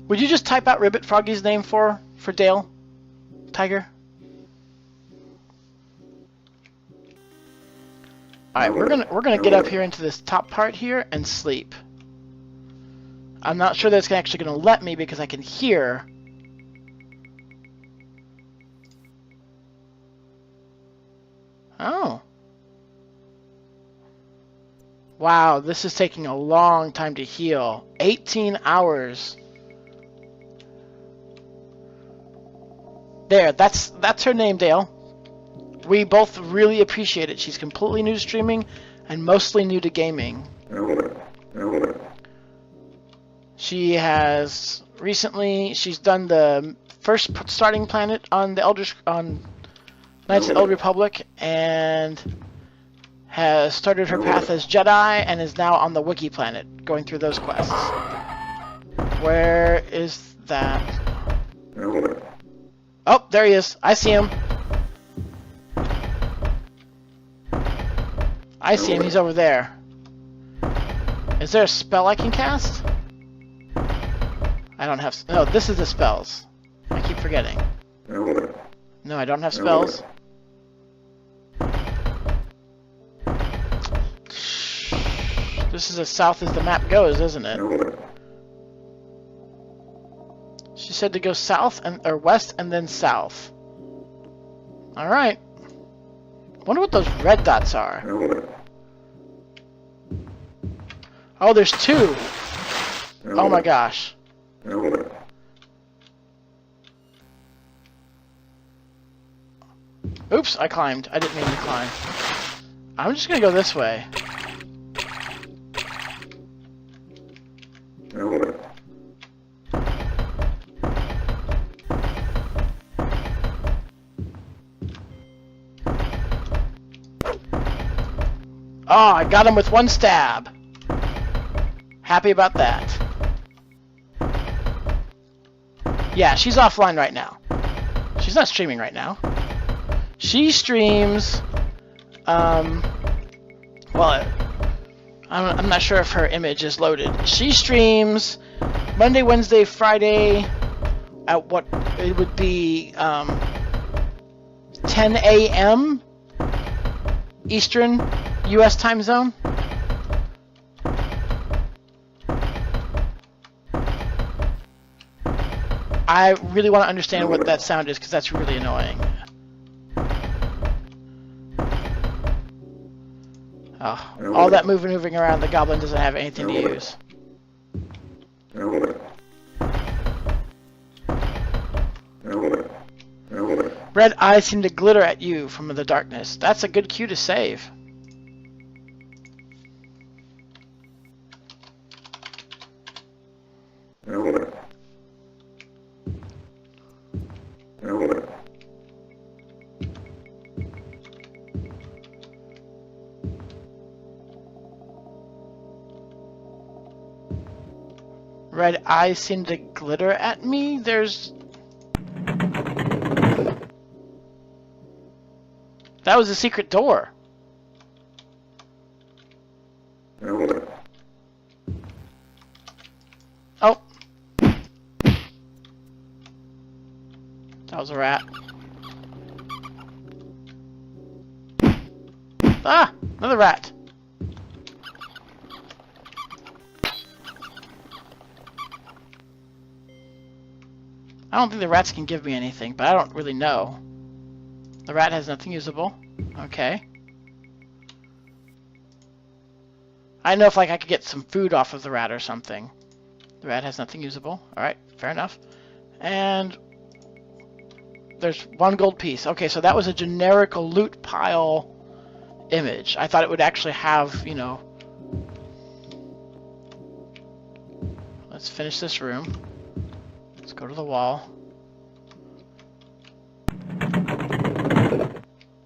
Would you just type out Ribbit Froggy's name for Dale? Tiger? Alright, we're gonna get up here into this top part here and sleep. I'm not sure that it's actually gonna let me because I can hear. Oh. Wow, this is taking a long time to heal. 18 hours. There, that's her name, Dale. We both really appreciate it. She's completely new to streaming and mostly new to gaming. She has she's done the first starting planet on the Knights of the Old Republic and has started her path as Jedi and is now on the Wookiee planet going through those quests. Where is that? Oh, there he is. I see him. I see him. He's over there. Is there a spell I can cast? I don't have... No, this is the spells. I keep forgetting. No, I don't have spells. This is as south as the map goes, isn't it? She said to go south or west and then south. Alright. Wonder what those red dots are. Oh, there's two. Oh my gosh. Oops, I climbed. I didn't mean to climb. I'm just gonna go this way. Oh, I got him with one stab. Happy about that. Yeah, she's offline right now. She's not streaming right now. She streams, well, I'm not sure if her image is loaded. She streams Monday, Wednesday, Friday at what it would be 10 a.m. Eastern U.S. time zone. I really want to understand what that sound is because that's really annoying. Oh, all that moving around, the goblin doesn't have anything to use. Red eyes seem to glitter at you from the darkness. That's a good cue to save. Red eyes seem to glitter at me. There's... That was a secret door. Oh. That was a rat. Ah! Another rat. I don't think the rats can give me anything, but I don't really know. The rat has nothing usable. Okay. I know if like I could get some food off of the rat or something. The rat has nothing usable. Alright, fair enough. And there's one gold piece. Okay, so that was a generic loot pile image. I thought it would actually have, you know... Let's finish this room. Let's go to the wall.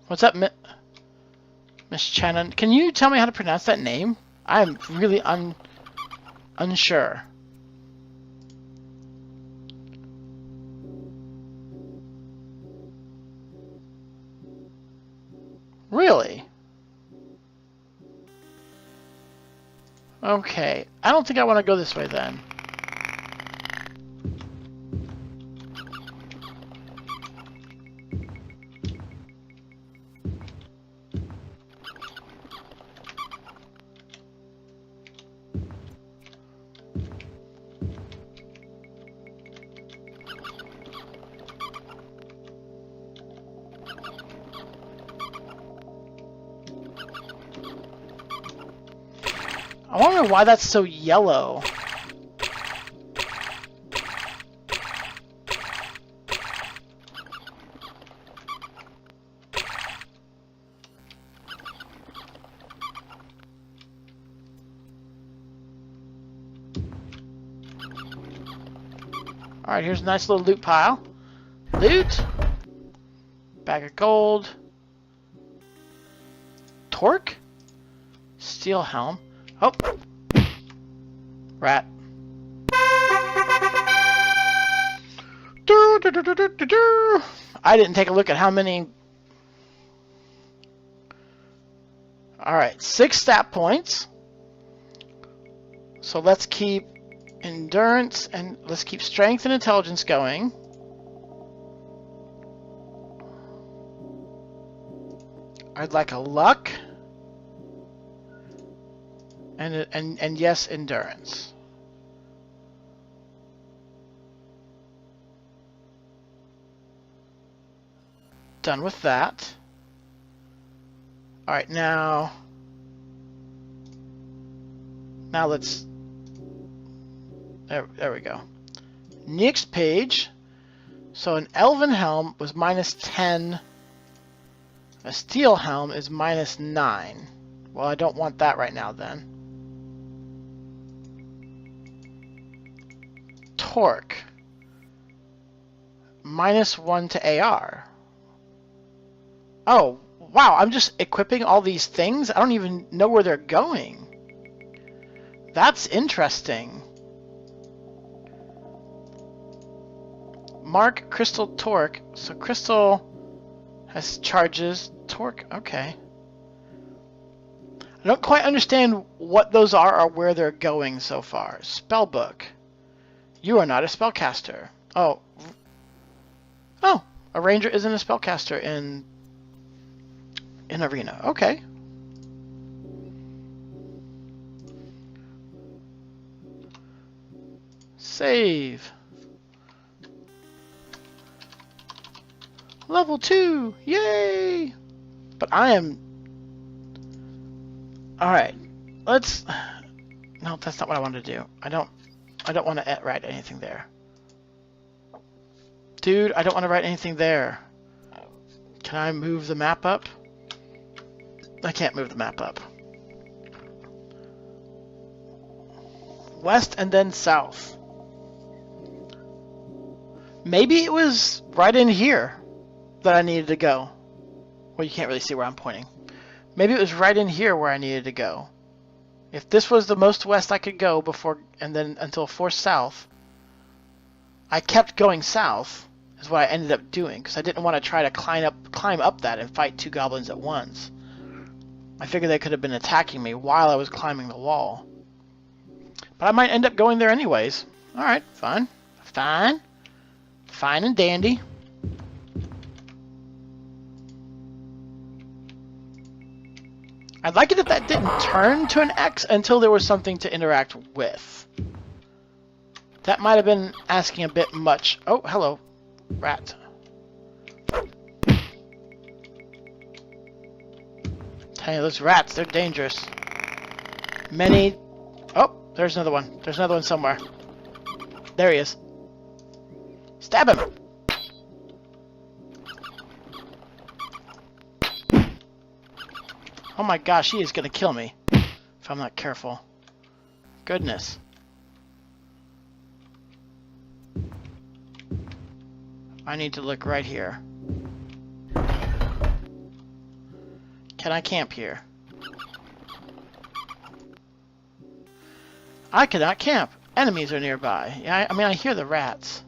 What's up, Miss Shannon? Can you tell me how to pronounce that name? I'm really unsure. Really? Okay, I don't think I want to go this way then. I wonder why that's so yellow. Alright, here's a nice little loot pile. Loot. Bag of gold. Torque. Steel helm. Oh. Rat. I didn't take a look at how many. Alright, 6 stat points. So let's keep endurance and let's keep strength and intelligence going. I'd like a luck. And yes, endurance. Done with that. Alright, now let's... There we go. Next page. So an elven helm was -10. A steel helm is -9. Well, I don't want that right now then. Torque. -1 to AR. Oh, wow, I'm just equipping all these things? I don't even know where they're going. That's interesting. Mark crystal torque. So crystal has charges. Torque, okay. I don't quite understand what those are or where they're going so far. Spellbook. You are not a spellcaster. Oh. Oh, a ranger isn't a spellcaster in Arena. Okay. Save. Level 2. Yay! But I am... Alright. Let's... No, that's not what I wanted to do. I don't want to write anything there. Dude, I don't want to write anything there. Can I move the map up? I can't move the map up. West and then south. Maybe it was right in here that I needed to go. Well, you can't really see where I'm pointing. Maybe it was right in here where I needed to go. If this was the most west I could go before, and then until forced south, I kept going south, is what I ended up doing, because I didn't want to try to climb up that and fight 2 goblins at once. I figured they could have been attacking me while I was climbing the wall. But I might end up going there anyways. Alright, fine. Fine. Fine and dandy. I'd like it if that didn't turn to an X until there was something to interact with. That might have been asking a bit much. Oh, hello, rat. Tell you, those rats, they're dangerous. Many... Oh, there's another one. There's another one somewhere. There he is. Stab him! Oh my gosh, he is going to kill me if I'm not careful. Goodness. I need to look right here. Can I camp here? I cannot camp. Enemies are nearby. Yeah, I mean, I hear the rats.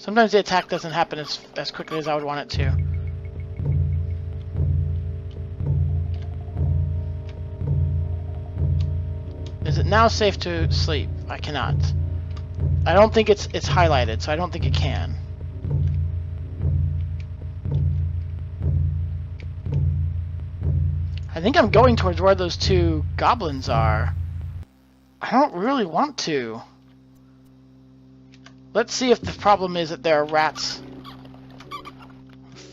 Sometimes the attack doesn't happen as quickly as I would want it to. Is it now safe to sleep? I cannot. I don't think it's highlighted, so I don't think it can. I think I'm going towards where those two goblins are. I don't really want to. Let's see if the problem is that there are rats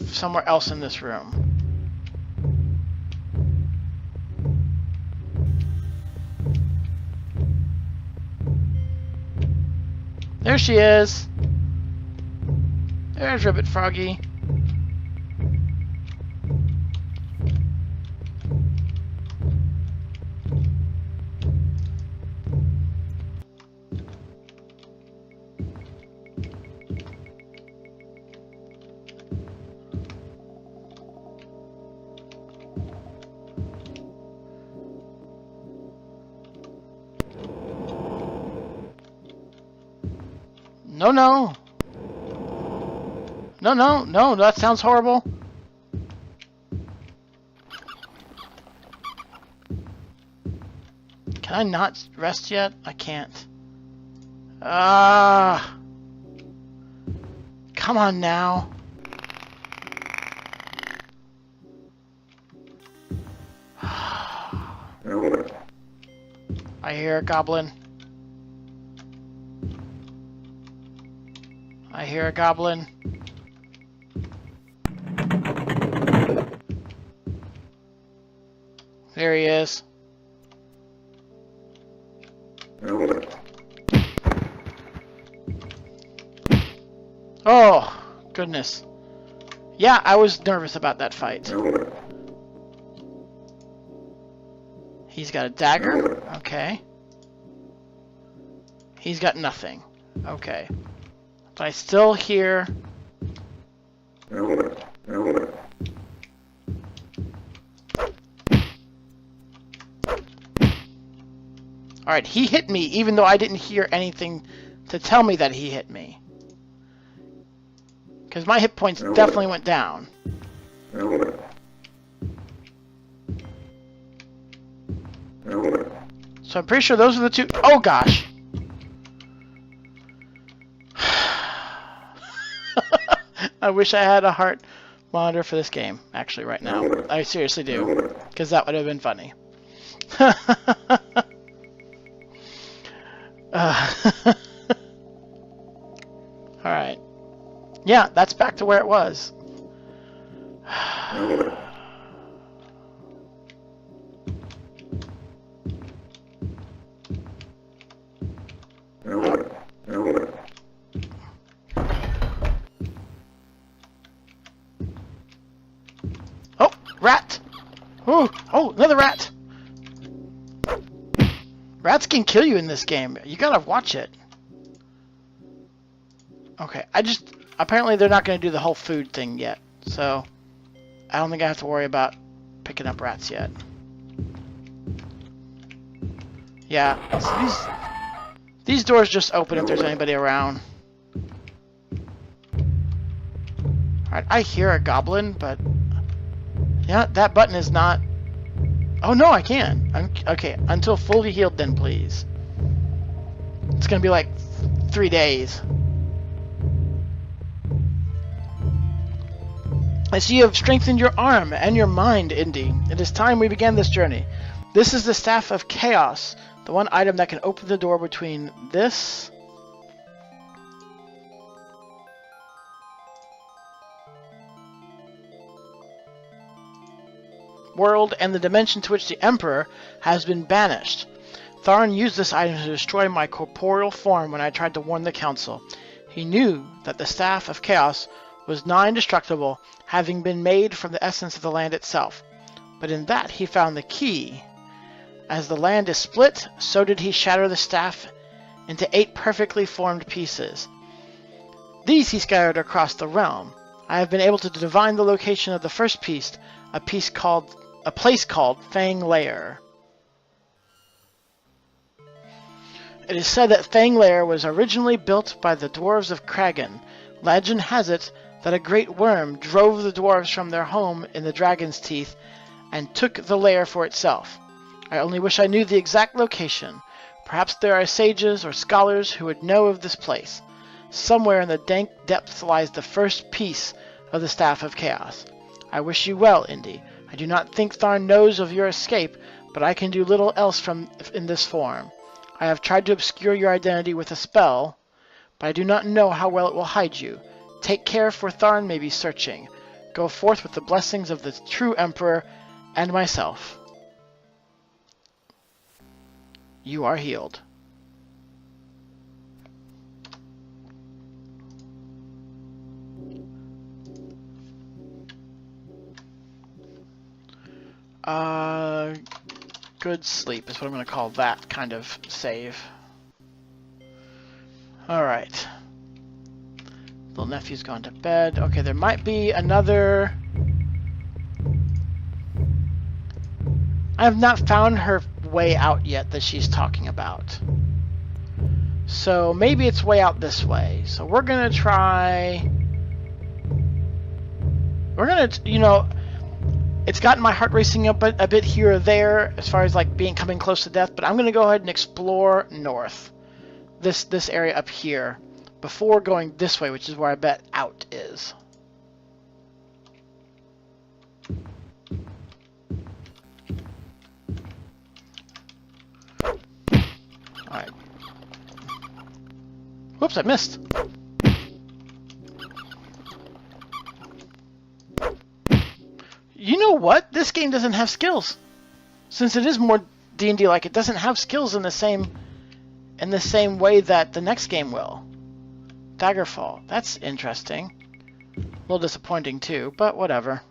somewhere else in this room. There she is. There's Ribbit Froggy. No, no. No, no, no, that sounds horrible. Can I not rest yet? I can't. Ah. Come on now. I hear a goblin. I hear a goblin. There he is. Oh, goodness. Yeah, I was nervous about that fight. He's got a dagger. Okay. He's got nothing. Okay. But I still hear... Alright, he hit me even though I didn't hear anything to tell me that he hit me. Because my hit points definitely went down. So I'm pretty sure those are the two... Oh gosh! I wish I had a heart monitor for this game, actually, right now. I seriously do. Because that would have been funny. Alright. Yeah, that's back to where it was. Oh, rat! Oh, oh, another rat! Rats can kill you in this game. You gotta watch it. Okay, apparently they're not going to do the whole food thing yet, so I don't think I have to worry about picking up rats yet. Yeah, so these doors just open if there's anybody around. Alright, I hear a goblin, but yeah, that button is not... Oh no, I can. Okay, until fully healed then, please. It's going to be like 3 days. I see you have strengthened your arm and your mind, Indy. It is time we began this journey. This is the Staff of Chaos, the one item that can open the door between this world and the dimension to which the Emperor has been banished. Tharin used this item to destroy my corporeal form when I tried to warn the Council. He knew that the Staff of Chaos was non-destructible, having been made from the essence of the land itself. But in that he found the key. As the land is split, so did he shatter the staff into 8 perfectly formed pieces. These he scattered across the realm. I have been able to divine the location of the first piece, a place called Fang Lair. It is said that Fang Lair was originally built by the dwarves of Kragan, Legend has it that a great worm drove the dwarves from their home in the dragon's teeth and took the lair for itself. I only wish I knew the exact location. Perhaps there are sages or scholars who would know of this place. Somewhere in the dank depths lies the first piece of the Staff of Chaos. I wish you well, Indy. I do not think Tharn knows of your escape, but I can do little else in this form. I have tried to obscure your identity with a spell, but I do not know how well it will hide you. Take care, for Tharn may be searching. Go forth with the blessings of the true Emperor and myself. You are healed. Good sleep is what I'm going to call that kind of save. Alright. Little nephew's gone to bed. Okay, there might be another... I have not found her way out yet that she's talking about. So maybe it's way out this way. So we're going to try... We're going to, you know... It's gotten my heart racing up a bit here or there as far as like coming close to death, but I'm going to go ahead and explore north. This area up here before going this way, which is where I bet out is. Alright. Whoops, I missed. You know what? This game doesn't have skills. Since it is more D&D like, it doesn't have skills in the same way that the next game will. Daggerfall. That's interesting. A little disappointing too, but whatever.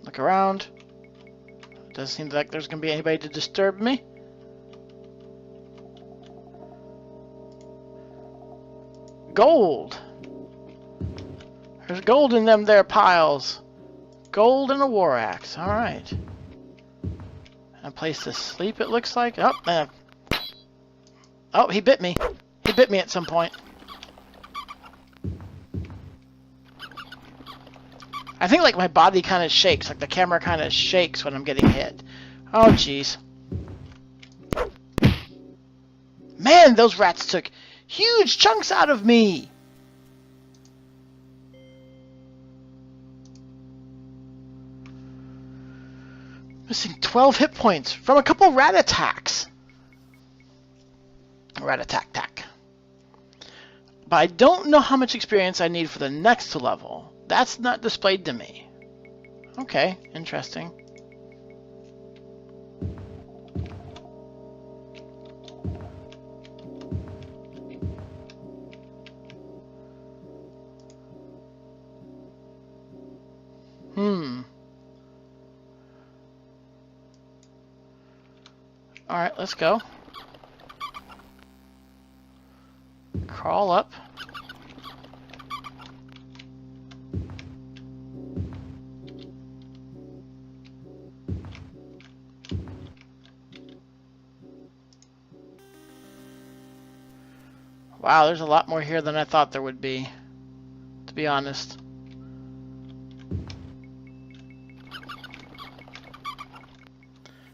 Look around. Doesn't seem like there's going to be anybody to disturb me. Gold! There's gold in them there piles. Gold and a war axe. Alright. A place to sleep, it looks like. Oh, oh, he bit me. He bit me at some point. I think like my body kind of shakes. Like the camera kind of shakes when I'm getting hit. Oh, jeez. Man, those rats took huge chunks out of me! Missing 12 hit points from a couple rat attacks. Rat attack. But I don't know how much experience I need for the next level. That's not displayed to me. Okay, interesting. Alright, let's go. Crawl up. Wow, there's a lot more here than I thought there would be, to be honest.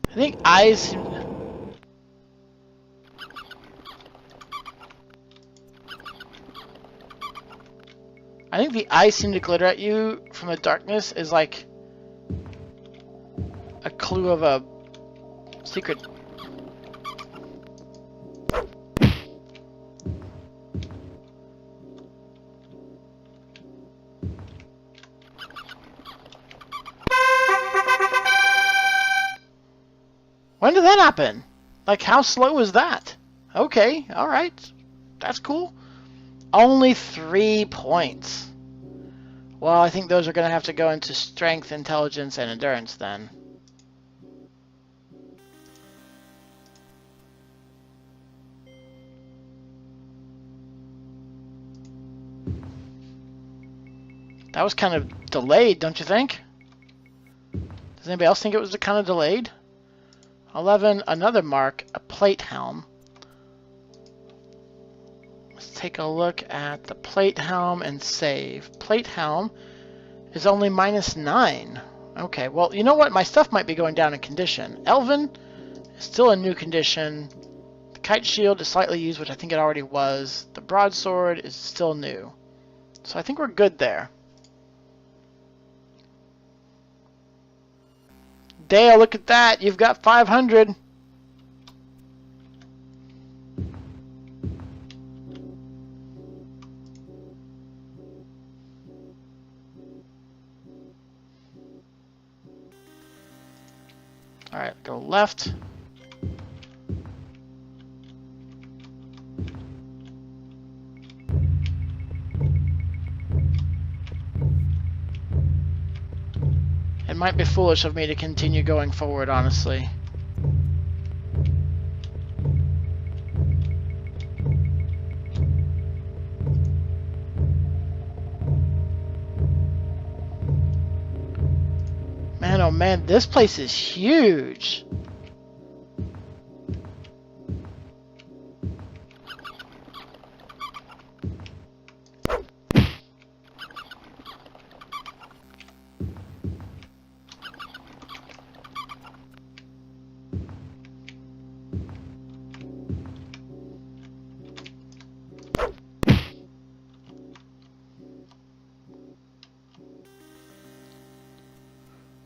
I think eyes... I think the eyes seem to glitter at you from the darkness is like a clue of a secret. When did that happen? Like, how slow was that? Okay, alright. That's cool. Only 3 points. Well, I think those are going to have to go into strength, intelligence, and endurance then. That was kind of delayed, don't you think? Does anybody else think it was kind of delayed? 11, another mark, a plate helm. Let's take a look at the plate helm and save. Plate helm is only -9. Okay, well, you know what? My stuff might be going down in condition. Elven is still a new condition. The kite shield is slightly used, which I think it already was. The broadsword is still new. So I think we're good there. Dale, look at that. You've got 500. All right, go left. It might be foolish of me to continue going forward, honestly. Man, oh man, this place is huge.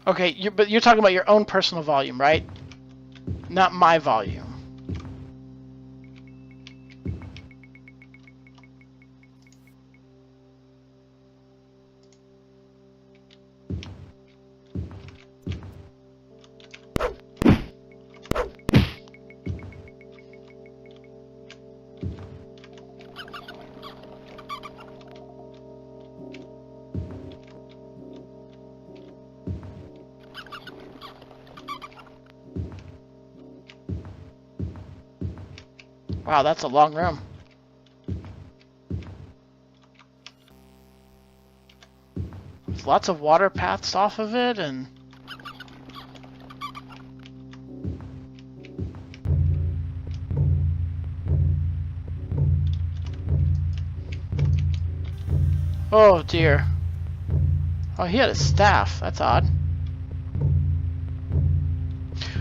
Okay, but you're talking about your own personal volume, right? Not my volume. Wow, that's a long room. There's lots of water paths off of it, and oh dear. Oh, he had a staff. That's odd.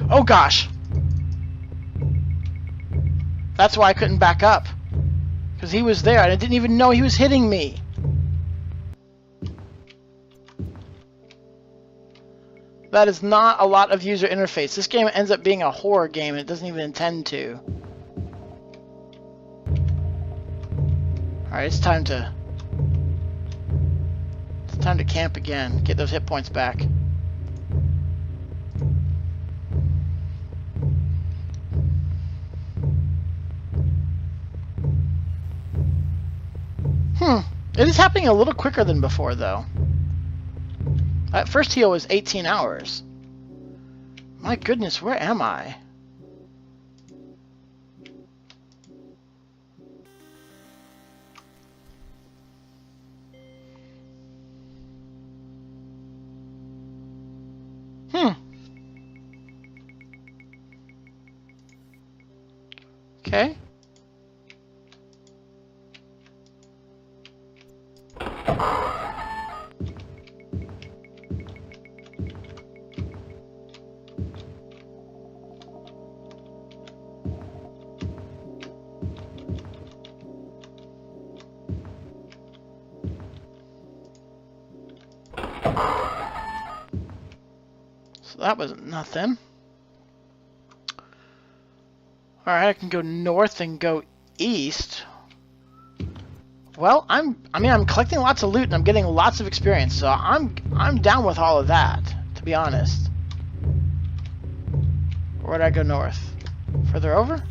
Oh gosh. That's why I couldn't back up. Because he was there and I didn't even know he was hitting me. That is not a lot of user interface. This game ends up being a horror game and it doesn't even intend to. Alright, it's time to camp again. Get those hit points back. It is happening a little quicker than before, though. That first heal was 18 hours. My goodness, where am I? Okay. So that was nothing. Alright, I can go north and go east. Well, I'm collecting lots of loot and I'm getting lots of experience, so I'm down with all of that, to be honest. Where would I go north? Further over?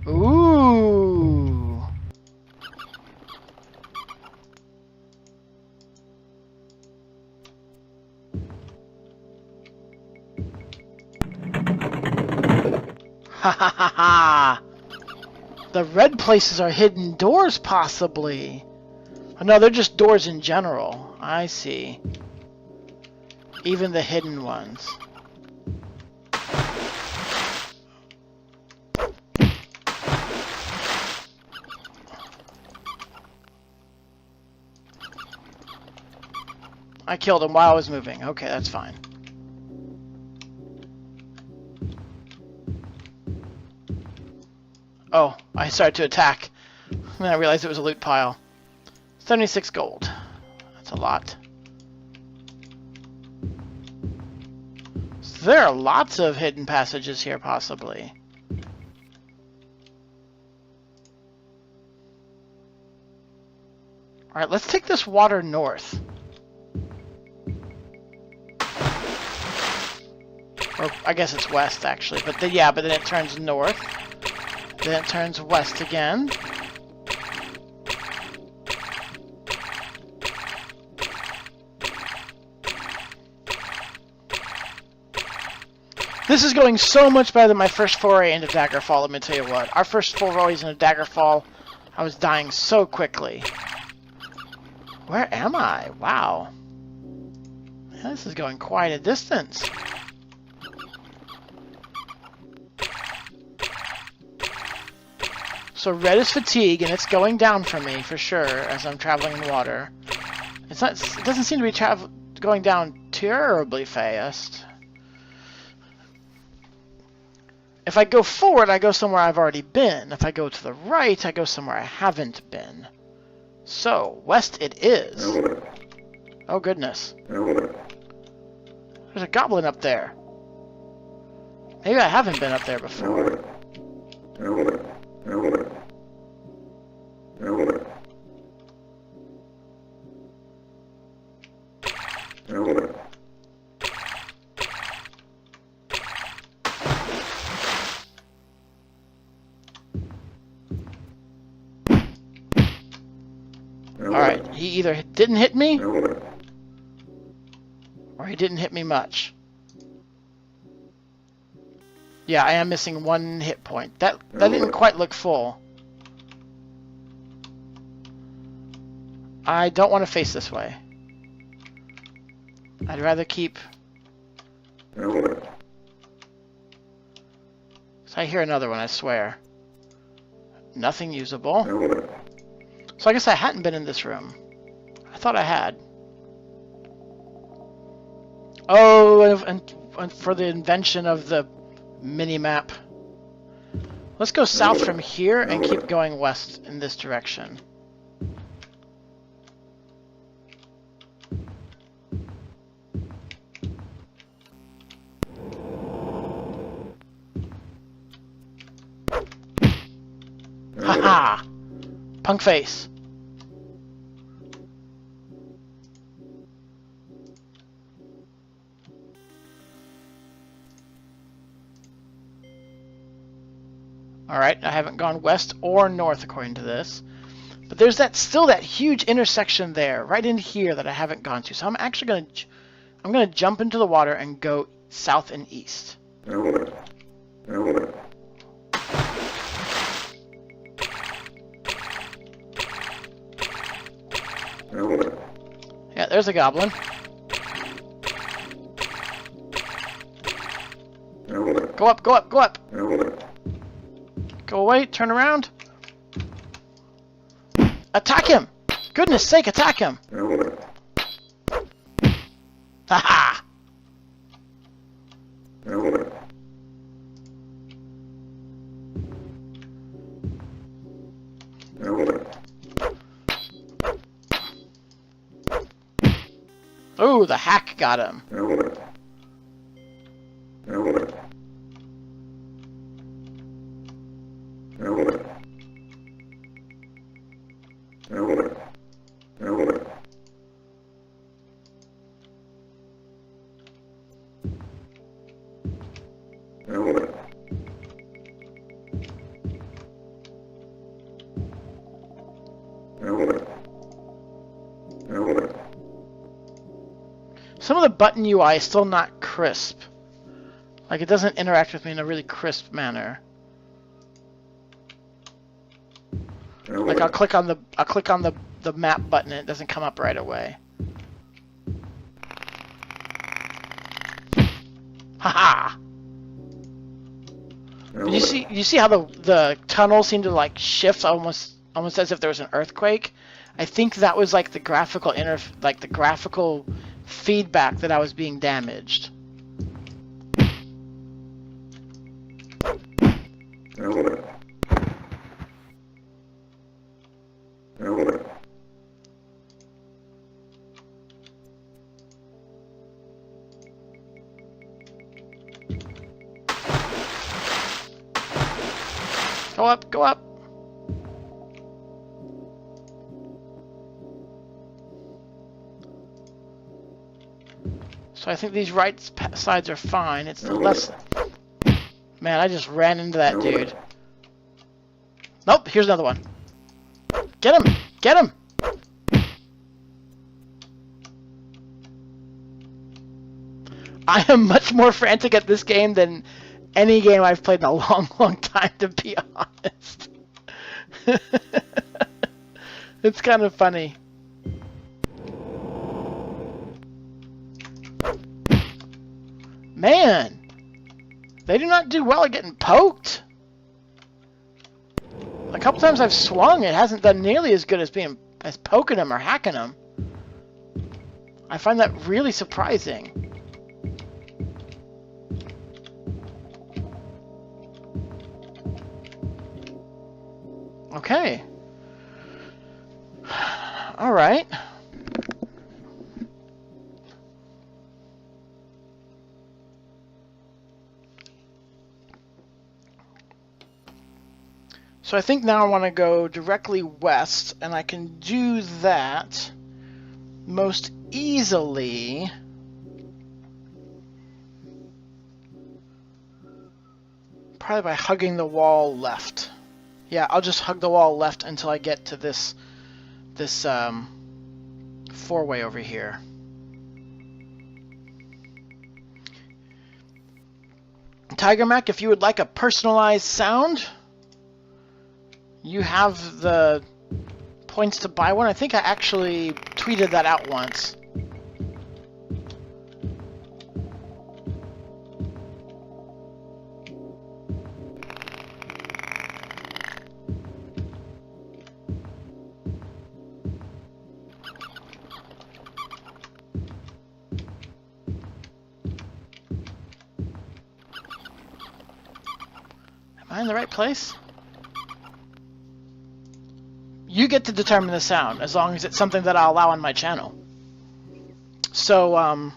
Ooh. Ha ha ha ha! The red places are hidden doors, possibly. Oh, no, they're just doors in general. I see. Even the hidden ones. I killed him while I was moving. Okay, that's fine. Oh, I started to attack. Then I realized it was a loot pile. 76 gold. That's a lot. So there are lots of hidden passages here, possibly. Alright, let's take this water north. Or, I guess it's west, actually. But then, yeah, but then it turns north. Then it turns west again. This is going so much better than my first foray into Daggerfall, let me tell you what. Our first forays into Daggerfall, I was dying so quickly. Where am I? Wow. Yeah, this is going quite a distance. So red is fatigue, and it's going down for me, for sure, as I'm traveling in water. It's not. It doesn't seem to be going down terribly fast. If I go forward, I go somewhere I've already been. If I go to the right, I go somewhere I haven't been. So, west it is. Oh, goodness. There's a goblin up there. Maybe I haven't been up there before. Alright, he either didn't hit me, or he didn't hit me much. Yeah, I am missing 1 hit point. That didn't quite look full. I don't want to face this way. I'd rather keep... So I hear another one, I swear. Nothing usable. So I guess I hadn't been in this room. I thought I had. Oh, and for the invention of the mini-map. Let's go south from here and keep going west in this direction. Haha! Punk face. Alright, I haven't gone west or north according to this. But there's still that huge intersection there, right in here, that I haven't gone to. So I'm actually gonna jump into the water and go south and east. Yeah, there's a goblin. Go up, go up, go up! Go away, turn around. Attack him! Goodness sake, attack him! Haha! Ooh, the hack got him. Some of the button UI is still not crisp. Like, it doesn't interact with me in a really crisp manner. Like I'll click on the map button and it doesn't come up right away. Haha. You see how the tunnels seem to like shift almost as if there was an earthquake? I think that was like the graphical feedback that I was being damaged. Go up, go up. So I think these right sides are fine. It's the left. Man, I just ran into that dude. Nope, here's another one. Get him! Get him! I am much more frantic at this game than any game I've played in a long, long time, to be honest. It's kind of funny. Man, they do not do well at getting poked. A couple times I've swung, it hasn't done nearly as good as poking them or hacking them. I find that really surprising. Okay. All right. So I think now I want to go directly west, and I can do that most easily probably by hugging the wall left. Yeah, I'll just hug the wall left until I get to this four-way over here. Tiger Mac, if you would like a personalized sound, you have the points to buy one. I think I actually tweeted that out once. Am I in the right place? You get to determine the sound, as long as it's something that I'll allow on my channel. So,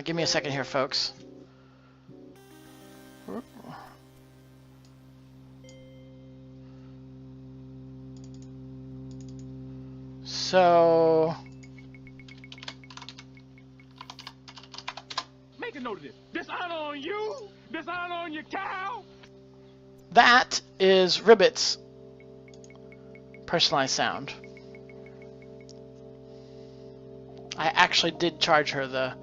give me a second here, folks. So... Make a note of this. Dishonor on you, dishonor on your cow. That is Ribbit's personalized sound. I actually did charge her the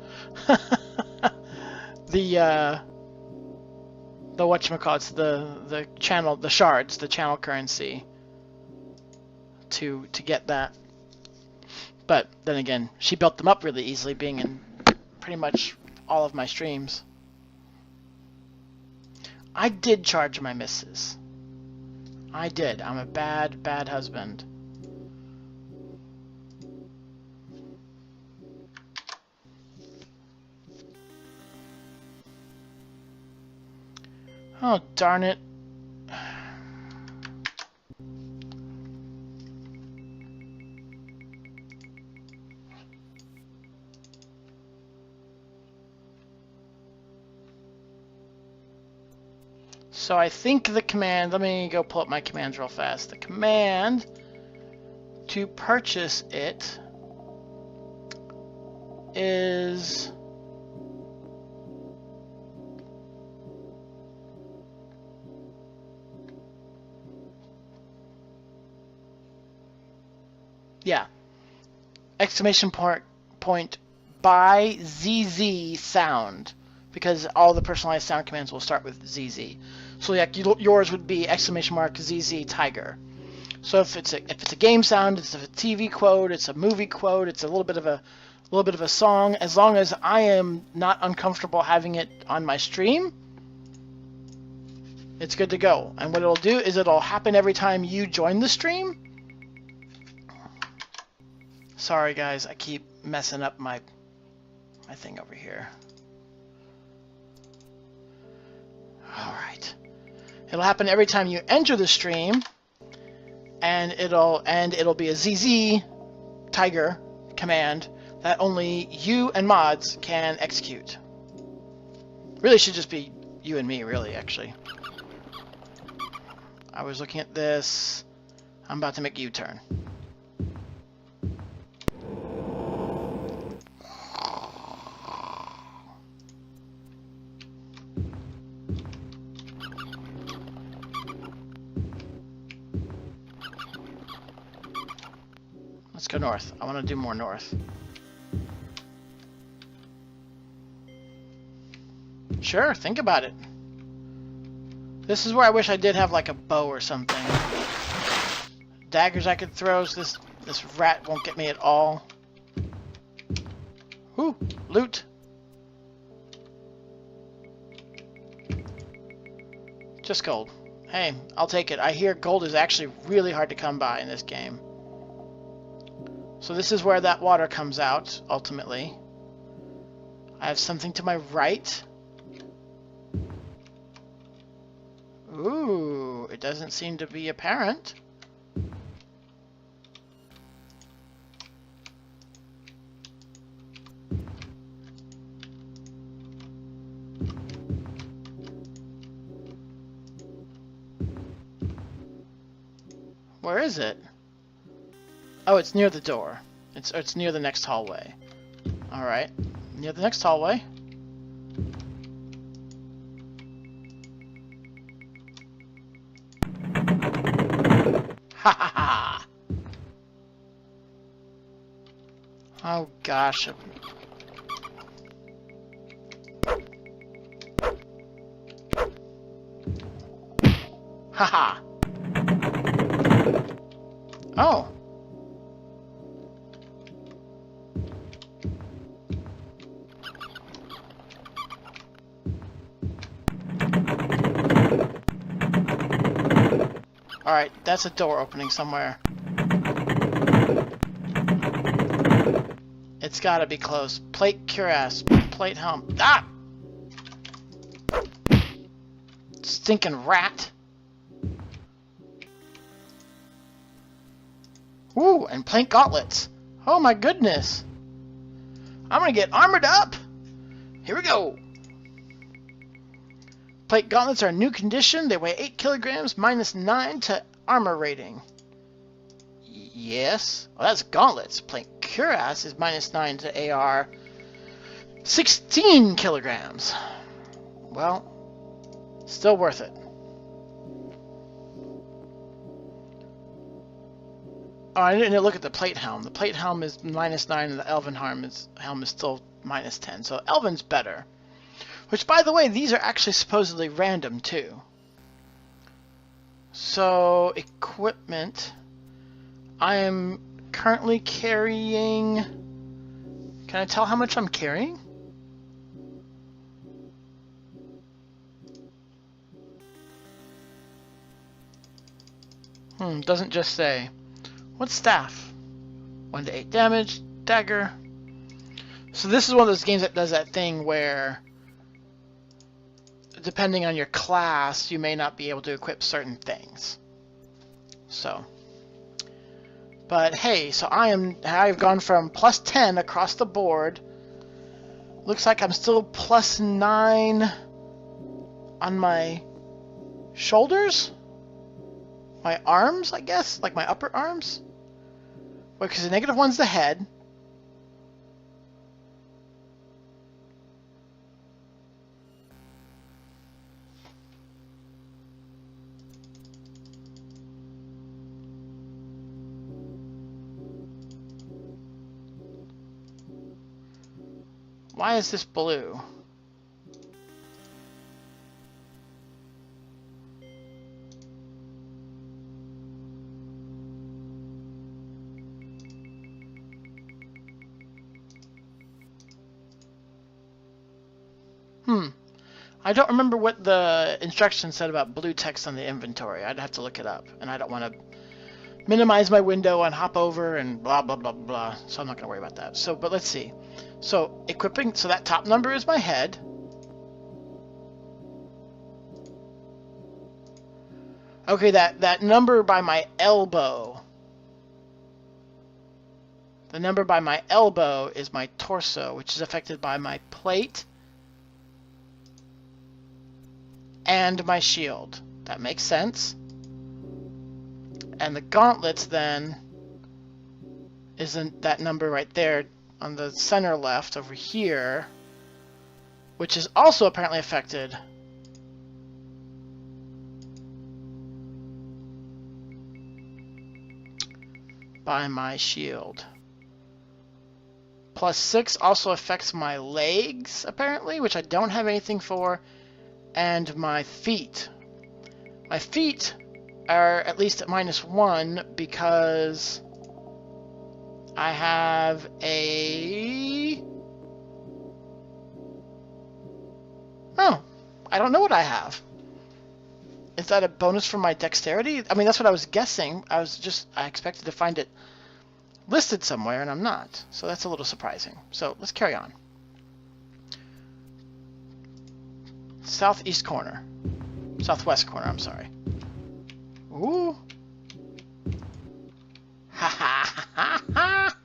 the whatchamacallits, the channel, the shards, the channel currency to get that. But then again, she built them up really easily, being in pretty much all of my streams. I did charge my missus. I did. I'm a bad, bad husband. Oh, darn it. So I think the command, let me go pull up my commands real fast. The command to purchase it is exclamation point by ZZ sound, because all the personalized sound commands will start with ZZ. So like yours would be exclamation mark ZZ Tiger. So if it's a game sound, it's a TV quote, it's a movie quote, it's a little bit of a song. As long as I am not uncomfortable having it on my stream, it's good to go. And what it'll do is it'll happen every time you join the stream. Sorry guys, I keep messing up my thing over here. All right. It'll happen every time you enter the stream, and it'll be a ZZ Tiger command that only you and mods can execute. Really should just be you and me, really, actually. I was looking at this. I'm about to make a U-turn. Let's go north. I want to do more north. Sure, think about it. This is where I wish I did have like a bow or something. Daggers I could throw, so this rat won't get me at all. Whoo, loot. Just gold. Hey, I'll take it. I hear gold is actually really hard to come by in this game. So this is where that water comes out, ultimately. I have something to my right. Ooh, it doesn't seem to be apparent. Where is it? Oh, it's near the door. It's near the next hallway. Alright. Near the next hallway. Ha ha ha! Oh gosh. Ha ha! Oh. Alright, that's a door opening somewhere. It's gotta be close. Plate cuirass. Plate helm. Ah! Stinking rat. Ooh, and plate gauntlets. Oh my goodness. I'm gonna get armored up. Here we go. Plate gauntlets are a new condition. They weigh 8 kilograms, minus 9 to armor rating. Yes. Well, that's gauntlets. Plate cuirass is minus 9 to AR. 16 kilograms. Well, still worth it. Oh, I didn't look at the plate helm. The plate helm is minus 9 and the elven helm is still minus 10. So elven's better. Which, by the way, these are actually supposedly random, too. So, equipment. I am currently carrying... Can I tell how much I'm carrying? Doesn't just say. What's staff? 1 to 8 damage, dagger. So this is one of those games that does that thing where... depending on your class, you may not be able to equip certain things. So, but hey, so I've gone from plus 10 across the board. Looks like I'm still plus 9 on my shoulders, my arms, I guess, like my upper arms. Well, because the negative one's the head. Why is this blue? I don't remember what the instructions said about blue text on the inventory. I'd have to look it up, and I don't want to minimize my window and hop over and blah, blah, blah, blah. So I'm not going to worry about that. So, but let's see. So, equipping, so that top number is my head. Okay, that number by my elbow. The number by my elbow is my torso, which is affected by my plate and my shield. That makes sense. And the gauntlets then isn't that number right there on the center left over here, which is also apparently affected by my shield. +6 also affects my legs, apparently, which I don't have anything for, and my feet. My feet are at least at -1 because I have a... Oh, I don't know what I have. Is that a bonus for my dexterity? I mean, that's what I was guessing. I expected to find it listed somewhere, and I'm not. So that's a little surprising. So let's carry on. Southeast corner. Southwest corner, I'm sorry. Ooh. Ha ha ha ha!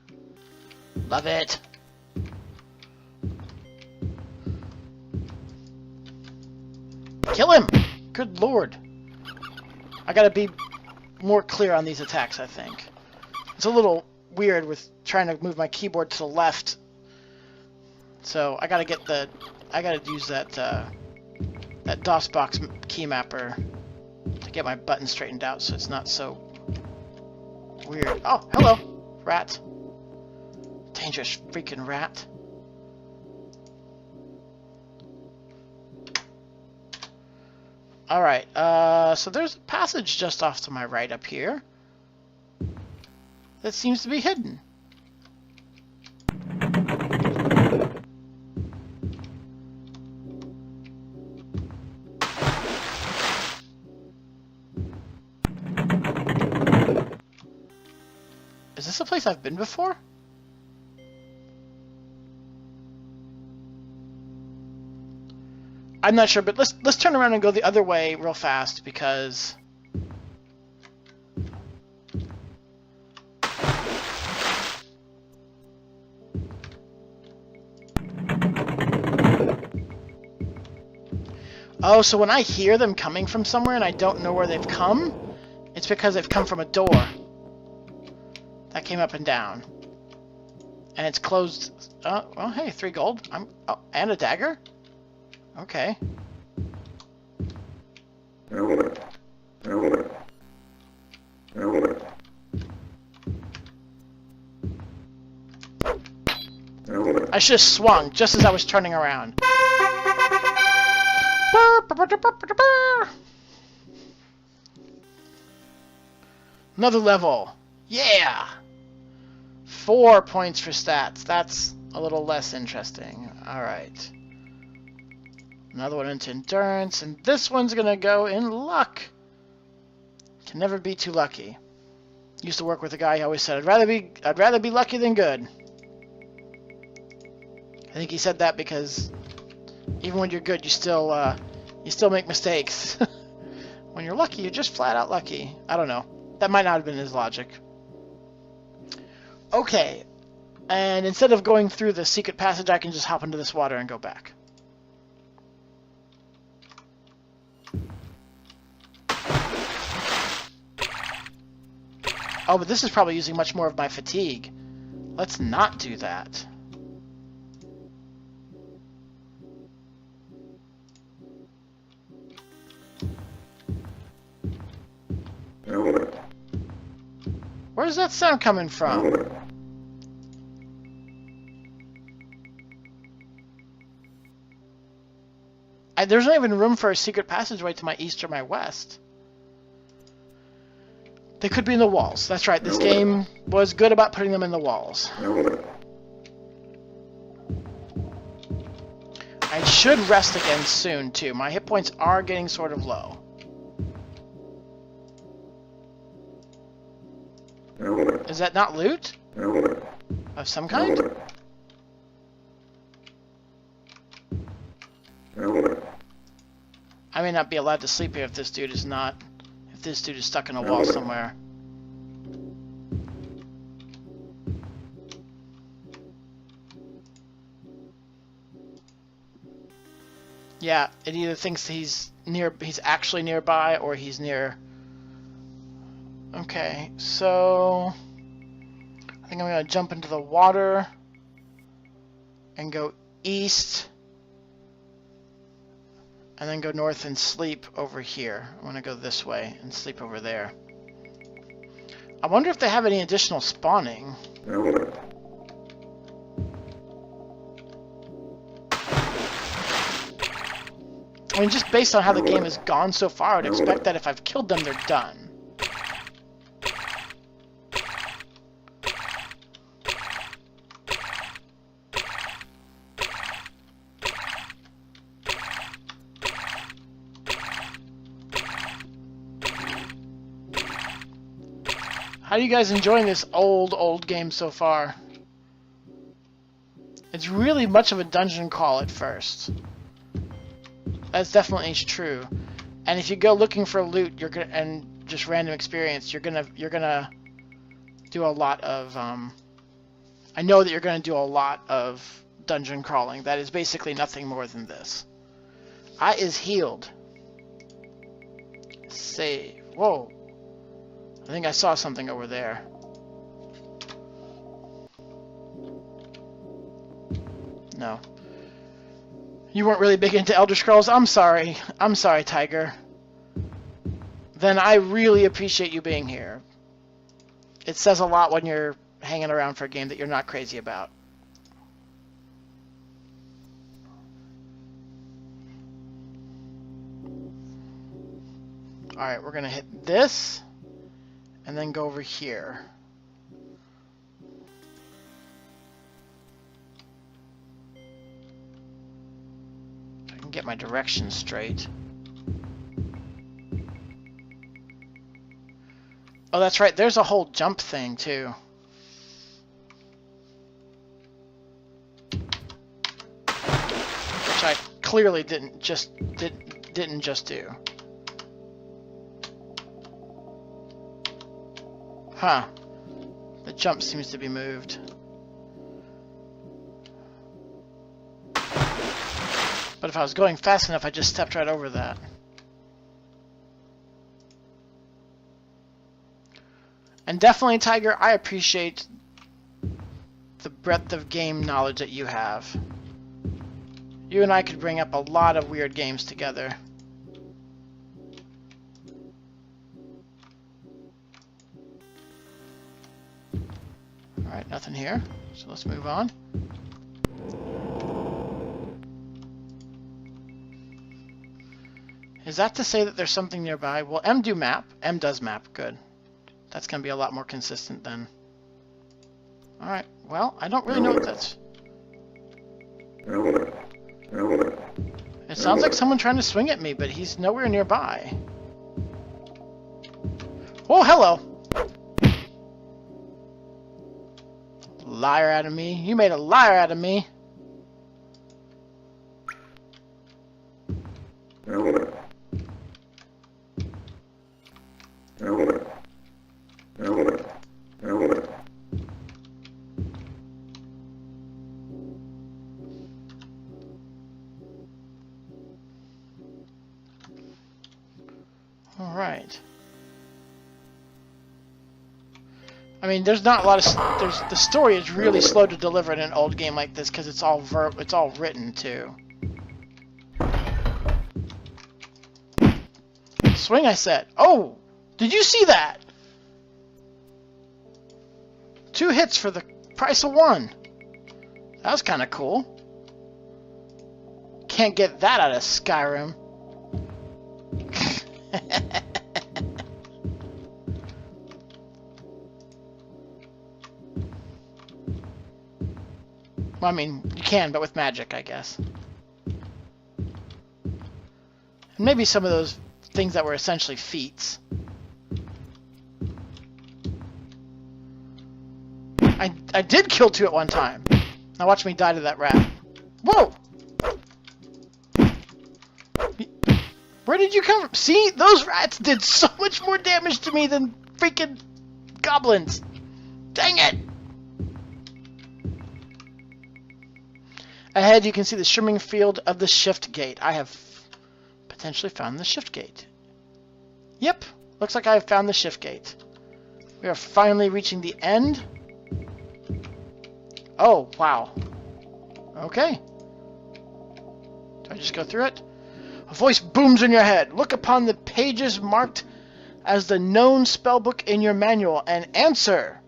Love it. Kill him! Good lord. I gotta be more clear on these attacks, I think. It's a little weird with trying to move my keyboard to the left. So I gotta get the... I gotta use that, that DOSBox key mapper to get my button straightened out so it's not so weird. Oh, hello, rat. Dangerous freaking rat. Alright, so there's a passage just off to my right up here that seems to be hidden. Is this a place I've been before? I'm not sure, but let's turn around and go the other way real fast because oh, so when I hear them coming from somewhere and I don't know where they've come, it's because they've come from a door that came up and down, and it's closed. Well, hey, 3 gold. Oh, and a dagger. Okay. I should have swung just as I was turning around. Another level. Yeah! 4 points for stats. That's a little less interesting. Alright. Another one into endurance, and this one's gonna go in luck. Can never be too lucky. Used to work with a guy who always said, I'd rather be lucky than good. I think he said that because even when you're good, you still make mistakes. When you're lucky, you're just flat out lucky. I don't know. That might not have been his logic. Okay, and instead of going through the secret passage, I can just hop into this water and go back. Oh, but this is probably using much more of my fatigue. Let's not do that. Where's that sound coming from? There's not even room for a secret passageway to my east or my west. They could be in the walls. That's right, this game was good about putting them in the walls. I I should rest again soon, too. My hit points are getting sort of low. Is that not loot? Of some kind? I may not be allowed to sleep here if this dude is not... If this dude is stuck in a wall somewhere. Yeah, it either thinks he's actually nearby, or he's near... Okay, so... I think I'm gonna jump into the water... and go east... and then go north and sleep over here. I'm gonna go this way and sleep over there. I wonder if they have any additional spawning. I mean, just based on how the game has gone so far, I'd expect that if I've killed them, they're done. How are you guys enjoying this old game so far? It's really much of a dungeon crawl at first. That's definitely true. And if you go looking for loot, you're gonna, and just random experience, you're gonna do a lot of I know that you're gonna do a lot of dungeon crawling. That is basically nothing more than this. I is healed. Save. Whoa. I think I saw something over there. No. You weren't really big into Elder Scrolls? I'm sorry. I'm sorry, Tiger. Then I really appreciate you being here. It says a lot when you're hanging around for a game that you're not crazy about. Alright, we're gonna hit this, and then go over here. If I can get my directions straight. Oh, that's right, there's a whole jump thing, too. Which I clearly didn't just do. Huh. The jump seems to be moved. But if I was going fast enough, I just stepped right over that. And definitely, Tiger, I appreciate the breadth of game knowledge that you have. You and I could bring up a lot of weird games together. Alright, nothing here, so let's move on. Is that to say that there's something nearby? Well, M does map, good. That's going to be a lot more consistent then. Alright, well, I don't really know what that's... It sounds like someone trying to swing at me, but he's nowhere nearby. Oh, hello! Liar out of me. You made a liar out of me. All right. I mean, there's not a lot of the story is really slow to deliver in an old game like this because it's all written too. Swing, I said. Oh, did you see that? 2 hits for the price of 1. That was kind of cool. Can't get that out of Skyrim. Well, I mean, you can, but with magic, I guess. And maybe some of those things that were essentially feats. I did kill 2 at one time. Now watch me die to that rat. Whoa! Where did you come from? See? Those rats did so much more damage to me than freaking goblins. Dang it! Ahead, you can see the shimmering field of the shift gate. I have potentially found the shift gate. Yep, looks like I have found the shift gate. We are finally reaching the end. Oh, wow. Okay. Do I just go through it? A voice booms in your head. Look upon the pages marked as the known spellbook in your manual and answer.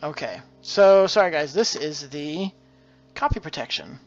Okay. So, sorry guys, this is the copy protection.